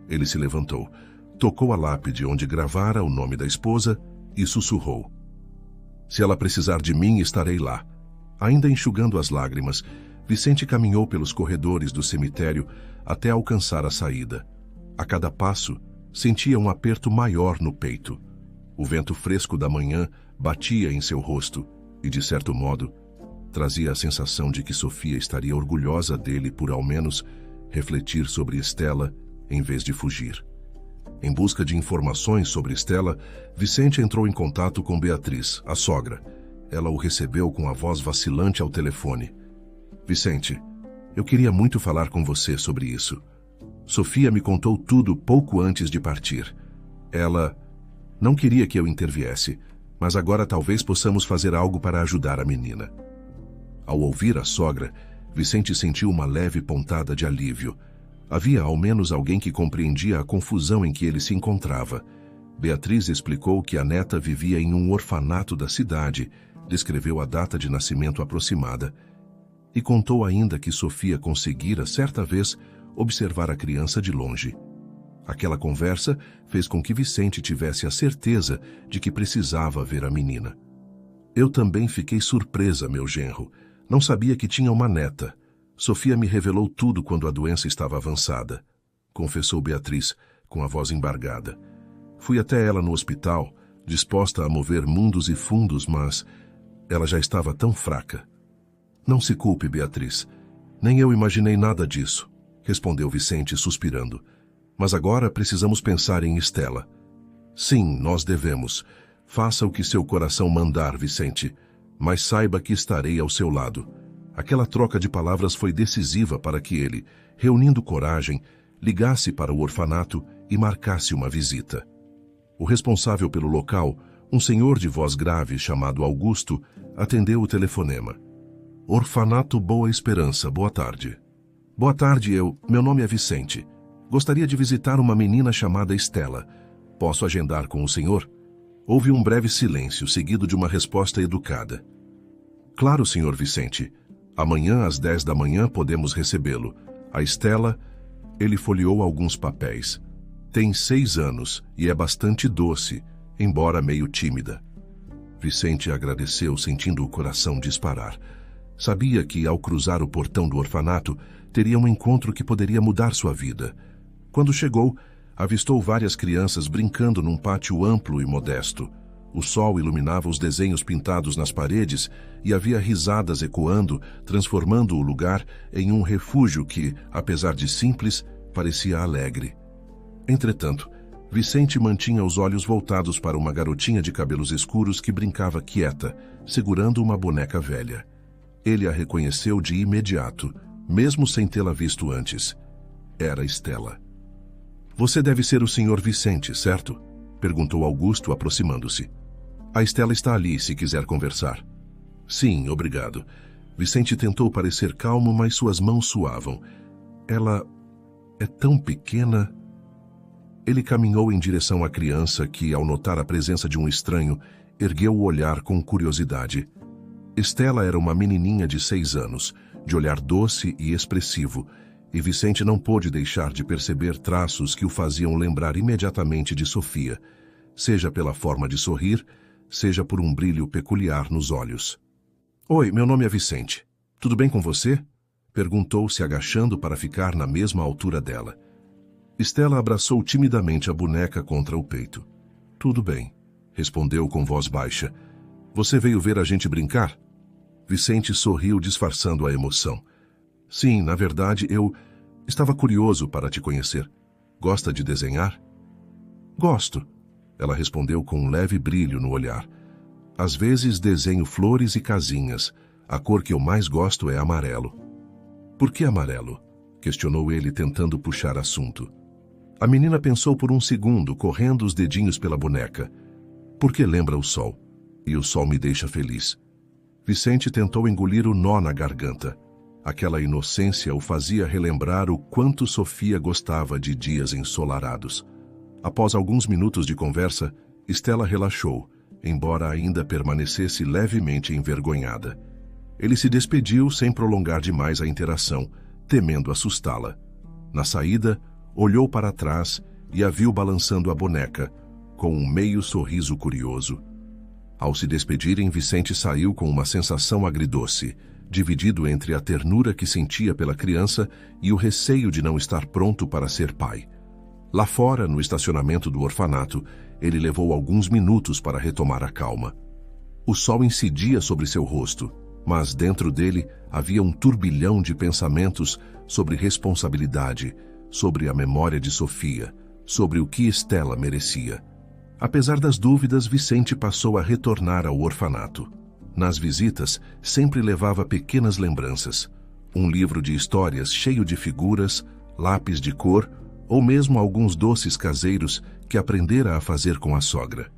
Ele se levantou, tocou a lápide onde gravara o nome da esposa e sussurrou: "Se ela precisar de mim, estarei lá." Ainda enxugando as lágrimas, Vicente caminhou pelos corredores do cemitério até alcançar a saída. A cada passo, sentia um aperto maior no peito. O vento fresco da manhã batia em seu rosto e, de certo modo, trazia a sensação de que Sofia estaria orgulhosa dele por, ao menos, refletir sobre Estela em vez de fugir. Em busca de informações sobre Estela, Vicente entrou em contato com Beatriz, a sogra. Ela o recebeu com a voz vacilante ao telefone. Vicente, eu queria muito falar com você sobre isso. Sofia me contou tudo pouco antes de partir. Ela não queria que eu interviesse, mas agora talvez possamos fazer algo para ajudar a menina. Ao ouvir a sogra, Vicente sentiu uma leve pontada de alívio. Havia ao menos alguém que compreendia a confusão em que ele se encontrava. Beatriz explicou que a neta vivia em um orfanato da cidade, descreveu a data de nascimento aproximada e contou ainda que Sofia conseguira, certa vez, observar a criança de longe. Aquela conversa fez com que Vicente tivesse a certeza de que precisava ver a menina. Eu também fiquei surpresa, meu genro. Não sabia que tinha uma neta. Sofia me revelou tudo quando a doença estava avançada, confessou Beatriz, com a voz embargada. Fui até ela no hospital, disposta a mover mundos e fundos, mas ela já estava tão fraca. Não se culpe, Beatriz. Nem eu imaginei nada disso, respondeu Vicente, suspirando. Mas agora precisamos pensar em Estela. Sim, nós devemos. Faça o que seu coração mandar, Vicente, mas saiba que estarei ao seu lado. Aquela troca de palavras foi decisiva para que ele, reunindo coragem, ligasse para o orfanato e marcasse uma visita. O responsável pelo local, um senhor de voz grave chamado Augusto, atendeu o telefonema. Orfanato Boa Esperança, boa tarde. Boa tarde, meu nome é Vicente. Gostaria de visitar uma menina chamada Estela. Posso agendar com o senhor? Houve um breve silêncio, seguido de uma resposta educada. Claro, senhor Vicente. Amanhã, às 10 da manhã, podemos recebê-lo. A Estela, ele folheou alguns papéis. Tem 6 anos e é bastante doce, embora meio tímida. Vicente agradeceu, sentindo o coração disparar. Sabia que, ao cruzar o portão do orfanato, teria um encontro que poderia mudar sua vida. Quando chegou, avistou várias crianças brincando num pátio amplo e modesto. O sol iluminava os desenhos pintados nas paredes e havia risadas ecoando, transformando o lugar em um refúgio que, apesar de simples, parecia alegre. Entretanto, Vicente mantinha os olhos voltados para uma garotinha de cabelos escuros que brincava quieta, segurando uma boneca velha. Ele a reconheceu de imediato, mesmo sem tê-la visto antes. Era Estela. Você deve ser o senhor Vicente, certo? Perguntou Augusto, aproximando-se. A Estela está ali, se quiser conversar. Sim, obrigado. Vicente tentou parecer calmo, mas suas mãos suavam. Ela é tão pequena. Ele caminhou em direção à criança que, ao notar a presença de um estranho, ergueu o olhar com curiosidade. Estela era uma menininha de 6 anos, de olhar doce e expressivo, e Vicente não pôde deixar de perceber traços que o faziam lembrar imediatamente de Sofia, seja pela forma de sorrir, seja por um brilho peculiar nos olhos. Oi, meu nome é Vicente. Tudo bem com você? Perguntou, se agachando para ficar na mesma altura dela. Estela abraçou timidamente a boneca contra o peito. Tudo bem, respondeu com voz baixa. Você veio ver a gente brincar? Vicente sorriu, disfarçando a emoção. Sim, na verdade, eu estava curioso para te conhecer. Gosta de desenhar? Gosto, ela respondeu com um leve brilho no olhar. Às vezes desenho flores e casinhas. A cor que eu mais gosto é amarelo. Por que amarelo? Questionou ele, tentando puxar assunto. A menina pensou por um segundo, correndo os dedinhos pela boneca. Porque lembra o sol. E o sol me deixa feliz. Vicente tentou engolir o nó na garganta. Aquela inocência o fazia relembrar o quanto Sofia gostava de dias ensolarados. Após alguns minutos de conversa, Estela relaxou, embora ainda permanecesse levemente envergonhada. Ele se despediu sem prolongar demais a interação, temendo assustá-la. Na saída, olhou para trás e a viu balançando a boneca, com um meio sorriso curioso. Ao se despedirem, Vicente saiu com uma sensação agridoce. dividido entre a ternura que sentia pela criança e o receio de não estar pronto para ser pai. Lá fora, no estacionamento do orfanato, ele levou alguns minutos para retomar a calma. O sol incidia sobre seu rosto, mas dentro dele havia um turbilhão de pensamentos sobre responsabilidade, sobre a memória de Sofia, sobre o que Estela merecia. Apesar das dúvidas, Vicente passou a retornar ao orfanato. Nas visitas, sempre levava pequenas lembranças. Um livro de histórias cheio de figuras, lápis de cor ou mesmo alguns doces caseiros que aprendera a fazer com a sogra.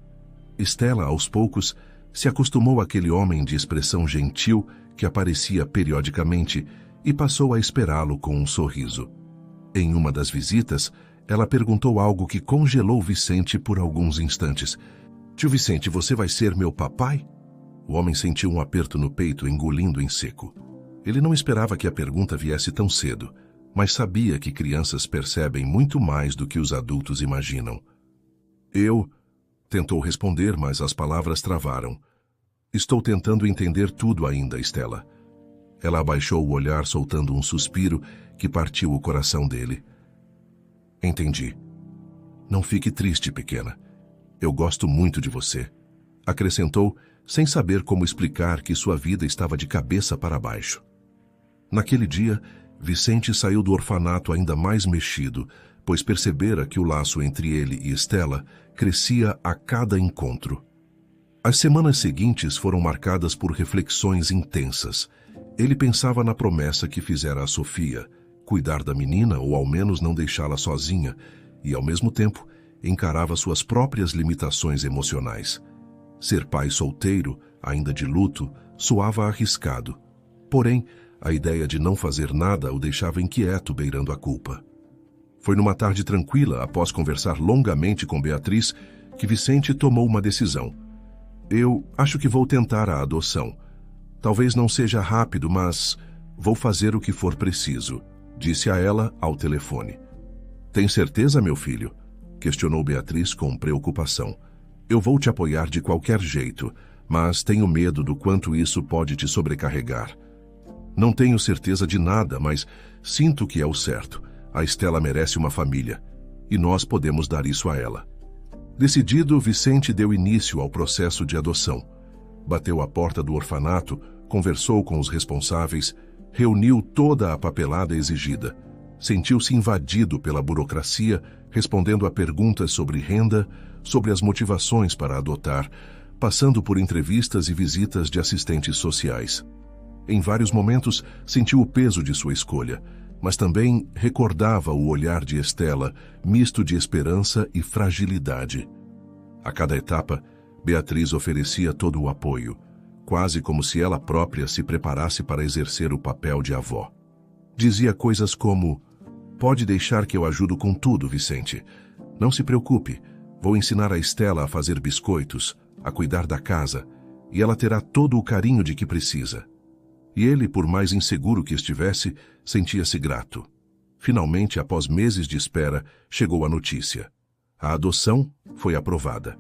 Estela, aos poucos, se acostumou àquele homem de expressão gentil que aparecia periodicamente e passou a esperá-lo com um sorriso. Em uma das visitas, ela perguntou algo que congelou Vicente por alguns instantes. "Tio Vicente, você vai ser meu papai?" O homem sentiu um aperto no peito, engolindo em seco. Ele não esperava que a pergunta viesse tão cedo, mas sabia que crianças percebem muito mais do que os adultos imaginam. "Eu..." tentou responder, mas as palavras travaram. "Estou tentando entender tudo ainda, Estela." Ela abaixou o olhar, soltando um suspiro que partiu o coração dele. "Entendi. Não fique triste, pequena. Eu gosto muito de você." Acrescentou, sem saber como explicar que sua vida estava de cabeça para baixo. Naquele dia, Vicente saiu do orfanato ainda mais mexido, pois percebera que o laço entre ele e Estela crescia a cada encontro. As semanas seguintes foram marcadas por reflexões intensas. Ele pensava na promessa que fizera a Sofia, cuidar da menina ou ao menos não deixá-la sozinha, e ao mesmo tempo encarava suas próprias limitações emocionais. Ser pai solteiro, ainda de luto, soava arriscado. Porém, a ideia de não fazer nada o deixava inquieto, beirando a culpa. Foi numa tarde tranquila, após conversar longamente com Beatriz, que Vicente tomou uma decisão. "Eu acho que vou tentar a adoção. Talvez não seja rápido, mas vou fazer o que for preciso", disse a ela ao telefone. "Tem certeza, meu filho?" questionou Beatriz com preocupação. "Eu vou te apoiar de qualquer jeito, mas tenho medo do quanto isso pode te sobrecarregar." "Não tenho certeza de nada, mas sinto que é o certo. A Estela merece uma família, e nós podemos dar isso a ela." Decidido, Vicente deu início ao processo de adoção. Bateu à porta do orfanato, conversou com os responsáveis, reuniu toda a papelada exigida. Sentiu-se invadido pela burocracia, respondendo a perguntas sobre renda, sobre as motivações para adotar, passando por entrevistas e visitas de assistentes sociais. Em vários momentos, sentiu o peso de sua escolha, mas também recordava o olhar de Estela, misto de esperança e fragilidade. A cada etapa, Beatriz oferecia todo o apoio, quase como se ela própria se preparasse para exercer o papel de avó. Dizia coisas como: "Pode deixar que eu ajudo com tudo, Vicente. Não se preocupe, vou ensinar a Estela a fazer biscoitos, a cuidar da casa, e ela terá todo o carinho de que precisa." E ele, por mais inseguro que estivesse, sentia-se grato. Finalmente, após meses de espera, chegou a notícia. A adoção foi aprovada.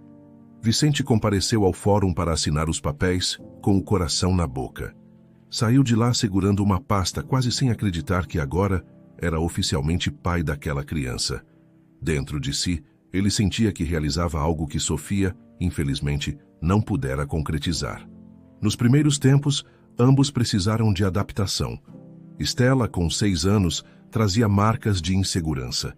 Vicente compareceu ao fórum para assinar os papéis, com o coração na boca. Saiu de lá segurando uma pasta, quase sem acreditar que agora era oficialmente pai daquela criança. Dentro de si, ele sentia que realizava algo que Sofia, infelizmente, não pudera concretizar. Nos primeiros tempos, ambos precisaram de adaptação. Estela, com 6 anos, trazia marcas de insegurança.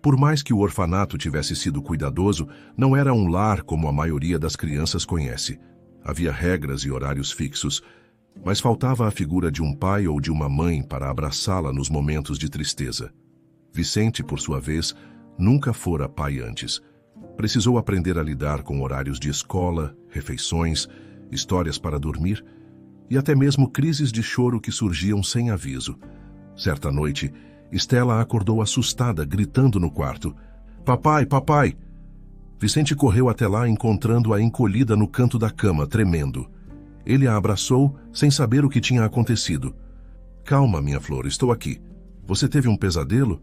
Por mais que o orfanato tivesse sido cuidadoso, não era um lar como a maioria das crianças conhece. Havia regras e horários fixos, mas faltava a figura de um pai ou de uma mãe para abraçá-la nos momentos de tristeza. Vicente, por sua vez, nunca fora pai antes. Precisou aprender a lidar com horários de escola, refeições, histórias para dormir e até mesmo crises de choro que surgiam sem aviso. Certa noite, Estela acordou assustada, gritando no quarto: "Papai, papai!" Vicente correu até lá, encontrando-a encolhida no canto da cama, tremendo. Ele a abraçou, sem saber o que tinha acontecido. "Calma, minha flor, estou aqui. Você teve um pesadelo?"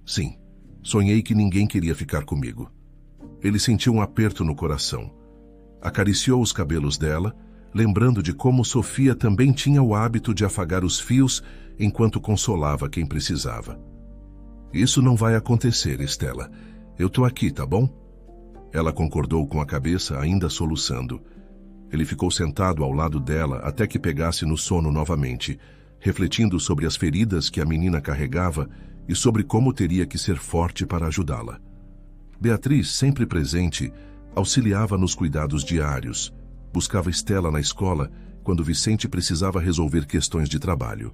"Sim. Sonhei que ninguém queria ficar comigo." Ele sentiu um aperto no coração. Acariciou os cabelos dela, lembrando de como Sofia também tinha o hábito de afagar os fios enquanto consolava quem precisava. Isso não vai acontecer, Estela. Eu tô aqui, tá bom? Ela concordou com a cabeça, ainda soluçando. Ele ficou sentado ao lado dela até que pegasse no sono novamente, refletindo sobre as feridas que a menina carregava e sobre como teria que ser forte para ajudá-la. Beatriz, sempre presente, auxiliava nos cuidados diários, buscava Estela na escola quando Vicente precisava resolver questões de trabalho.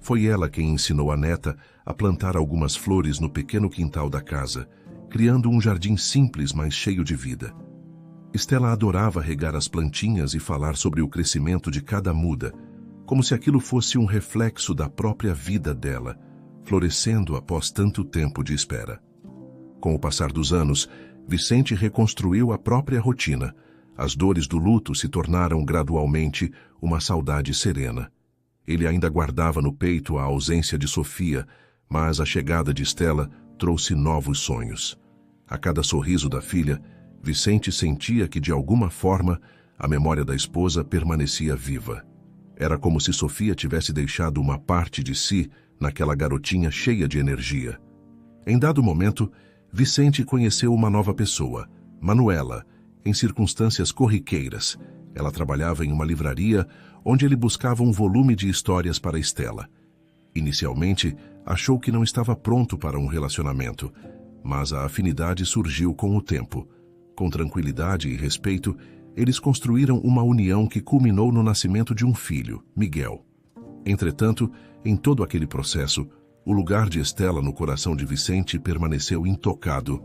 Foi ela quem ensinou a neta a plantar algumas flores no pequeno quintal da casa, criando um jardim simples, mas cheio de vida. Estela adorava regar as plantinhas e falar sobre o crescimento de cada muda, como se aquilo fosse um reflexo da própria vida dela, florescendo após tanto tempo de espera. Com o passar dos anos, Vicente reconstruiu a própria rotina. As dores do luto se tornaram gradualmente uma saudade serena. Ele ainda guardava no peito a ausência de Sofia, mas a chegada de Estela trouxe novos sonhos. A cada sorriso da filha, Vicente sentia que, de alguma forma, a memória da esposa permanecia viva. Era como se Sofia tivesse deixado uma parte de si naquela garotinha cheia de energia. Em dado momento, Vicente conheceu uma nova pessoa, Manuela, em circunstâncias corriqueiras. Ela trabalhava em uma livraria onde ele buscava um volume de histórias para Estela. Inicialmente, achou que não estava pronto para um relacionamento, mas a afinidade surgiu com o tempo. Com tranquilidade e respeito, eles construíram uma união que culminou no nascimento de um filho, Miguel. Entretanto, em todo aquele processo, o lugar de Estela no coração de Vicente permaneceu intocado.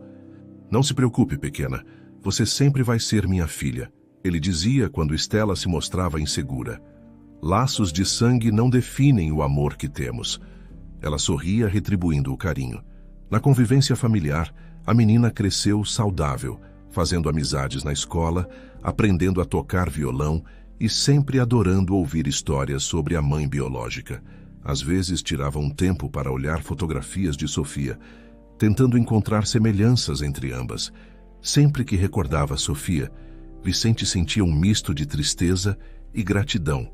"Não se preocupe, pequena. Você sempre vai ser minha filha", ele dizia quando Estela se mostrava insegura. "Laços de sangue não definem o amor que temos." Ela sorria, retribuindo o carinho. Na convivência familiar, a menina cresceu saudável, fazendo amizades na escola, aprendendo a tocar violão e sempre adorando ouvir histórias sobre a mãe biológica. Às vezes tirava um tempo para olhar fotografias de Sofia, tentando encontrar semelhanças entre ambas. Sempre que recordava Sofia, Vicente sentia um misto de tristeza e gratidão.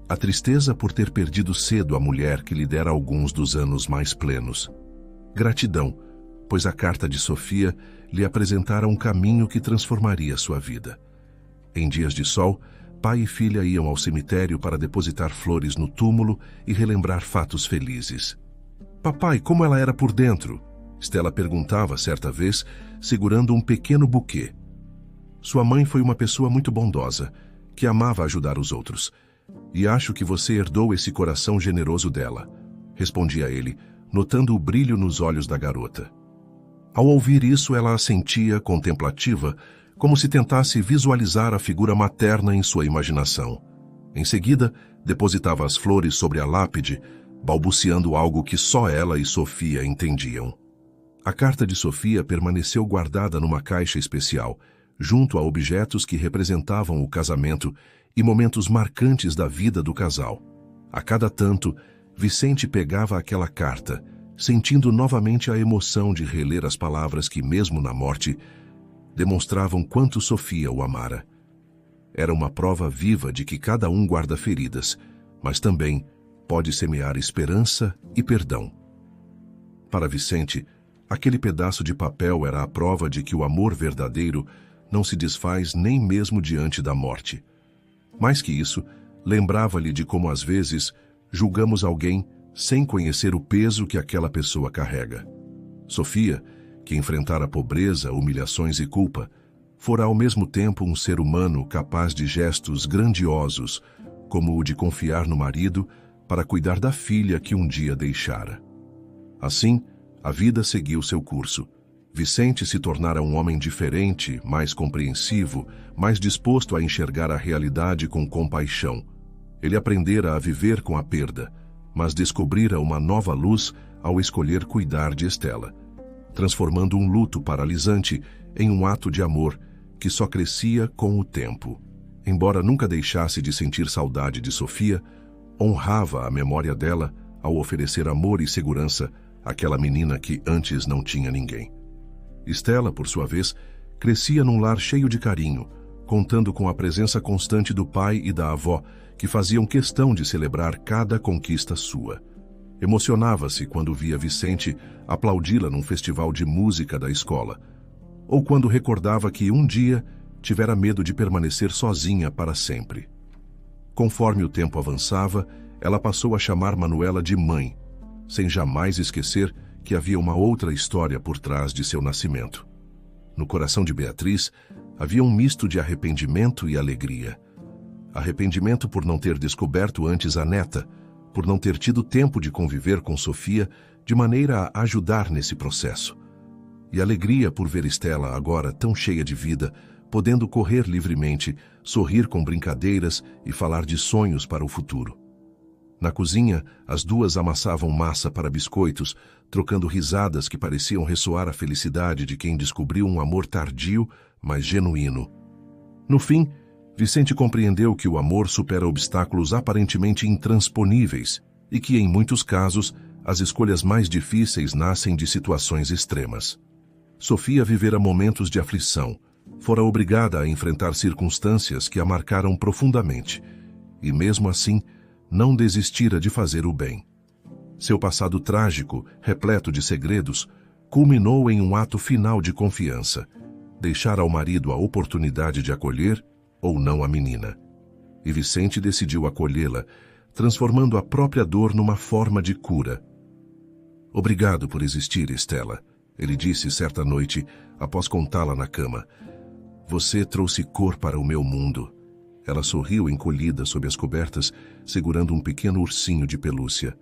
A tristeza por ter perdido cedo a mulher que lhe dera alguns dos anos mais plenos. Gratidão, pois a carta de Sofia lhe apresentara um caminho que transformaria sua vida. Em dias de sol, pai e filha iam ao cemitério para depositar flores no túmulo e relembrar fatos felizes. "Papai, como ela era por dentro?" Estela perguntava certa vez, segurando um pequeno buquê. "Sua mãe foi uma pessoa muito bondosa, que amava ajudar os outros. E acho que você herdou esse coração generoso dela", respondia ele, notando o brilho nos olhos da garota. Ao ouvir isso, ela assentia, contemplativa, como se tentasse visualizar a figura materna em sua imaginação. Em seguida, depositava as flores sobre a lápide, balbuciando algo que só ela e Sofia entendiam. A carta de Sofia permaneceu guardada numa caixa especial, junto a objetos que representavam o casamento e momentos marcantes da vida do casal. A cada tanto, Vicente pegava aquela carta, sentindo novamente a emoção de reler as palavras que, mesmo na morte, demonstravam quanto Sofia o amara. Era uma prova viva de que cada um guarda feridas, mas também pode semear esperança e perdão. Para Vicente, aquele pedaço de papel era a prova de que o amor verdadeiro não se desfaz nem mesmo diante da morte. Mais que isso, lembrava-lhe de como às vezes julgamos alguém sem conhecer o peso que aquela pessoa carrega. Sofia, que enfrentara pobreza, humilhações e culpa, fora ao mesmo tempo um ser humano capaz de gestos grandiosos, como o de confiar no marido para cuidar da filha que um dia deixara. Assim, a vida seguiu seu curso. Vicente se tornara um homem diferente, mais compreensivo, mais disposto a enxergar a realidade com compaixão. Ele aprendera a viver com a perda, mas descobrira uma nova luz ao escolher cuidar de Estela, transformando um luto paralisante em um ato de amor que só crescia com o tempo. Embora nunca deixasse de sentir saudade de Sofia, honrava a memória dela ao oferecer amor e segurança àquela menina que antes não tinha ninguém. Estela, por sua vez, crescia num lar cheio de carinho, contando com a presença constante do pai e da avó, que faziam questão de celebrar cada conquista sua. Emocionava-se quando via Vicente aplaudi-la num festival de música da escola, ou quando recordava que um dia tivera medo de permanecer sozinha para sempre. Conforme o tempo avançava, ela passou a chamar Manuela de mãe, sem jamais esquecer que havia uma outra história por trás de seu nascimento. No coração de Beatriz havia um misto de arrependimento e alegria. Arrependimento por não ter descoberto antes a neta, por não ter tido tempo de conviver com Sofia de maneira a ajudar nesse processo. E alegria por ver Estela agora tão cheia de vida, podendo correr livremente, sorrir com brincadeiras e falar de sonhos para o futuro. Na cozinha, as duas amassavam massa para biscoitos, trocando risadas que pareciam ressoar a felicidade de quem descobriu um amor tardio, mas genuíno. No fim, Vicente compreendeu que o amor supera obstáculos aparentemente intransponíveis e que, em muitos casos, as escolhas mais difíceis nascem de situações extremas. Sofia vivera momentos de aflição, fora obrigada a enfrentar circunstâncias que a marcaram profundamente, e mesmo assim, não desistira de fazer o bem. Seu passado trágico, repleto de segredos, culminou em um ato final de confiança, deixar ao marido a oportunidade de acolher ou não a menina. E Vicente decidiu acolhê-la, transformando a própria dor numa forma de cura. "Obrigado por existir, Estela", ele disse certa noite, após contá-la na cama. "Você trouxe cor para o meu mundo." Ela sorriu encolhida sob as cobertas, segurando um pequeno ursinho de pelúcia.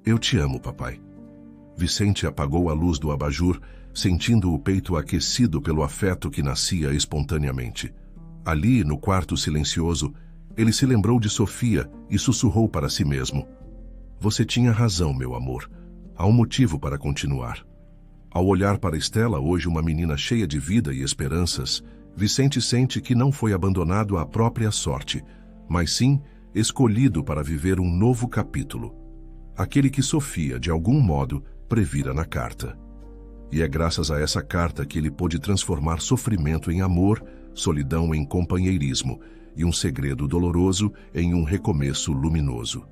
"Eu te amo, papai." Vicente apagou a luz do abajur, sentindo o peito aquecido pelo afeto que nascia espontaneamente. Ali, no quarto silencioso, ele se lembrou de Sofia e sussurrou para si mesmo: "Você tinha razão, meu amor. Há um motivo para continuar." Ao olhar para Estela, hoje uma menina cheia de vida e esperanças, Vicente sente que não foi abandonado à própria sorte, mas sim escolhido para viver um novo capítulo, aquele que Sofia, de algum modo, previra na carta. E é graças a essa carta que ele pôde transformar sofrimento em amor, solidão em companheirismo e um segredo doloroso em um recomeço luminoso.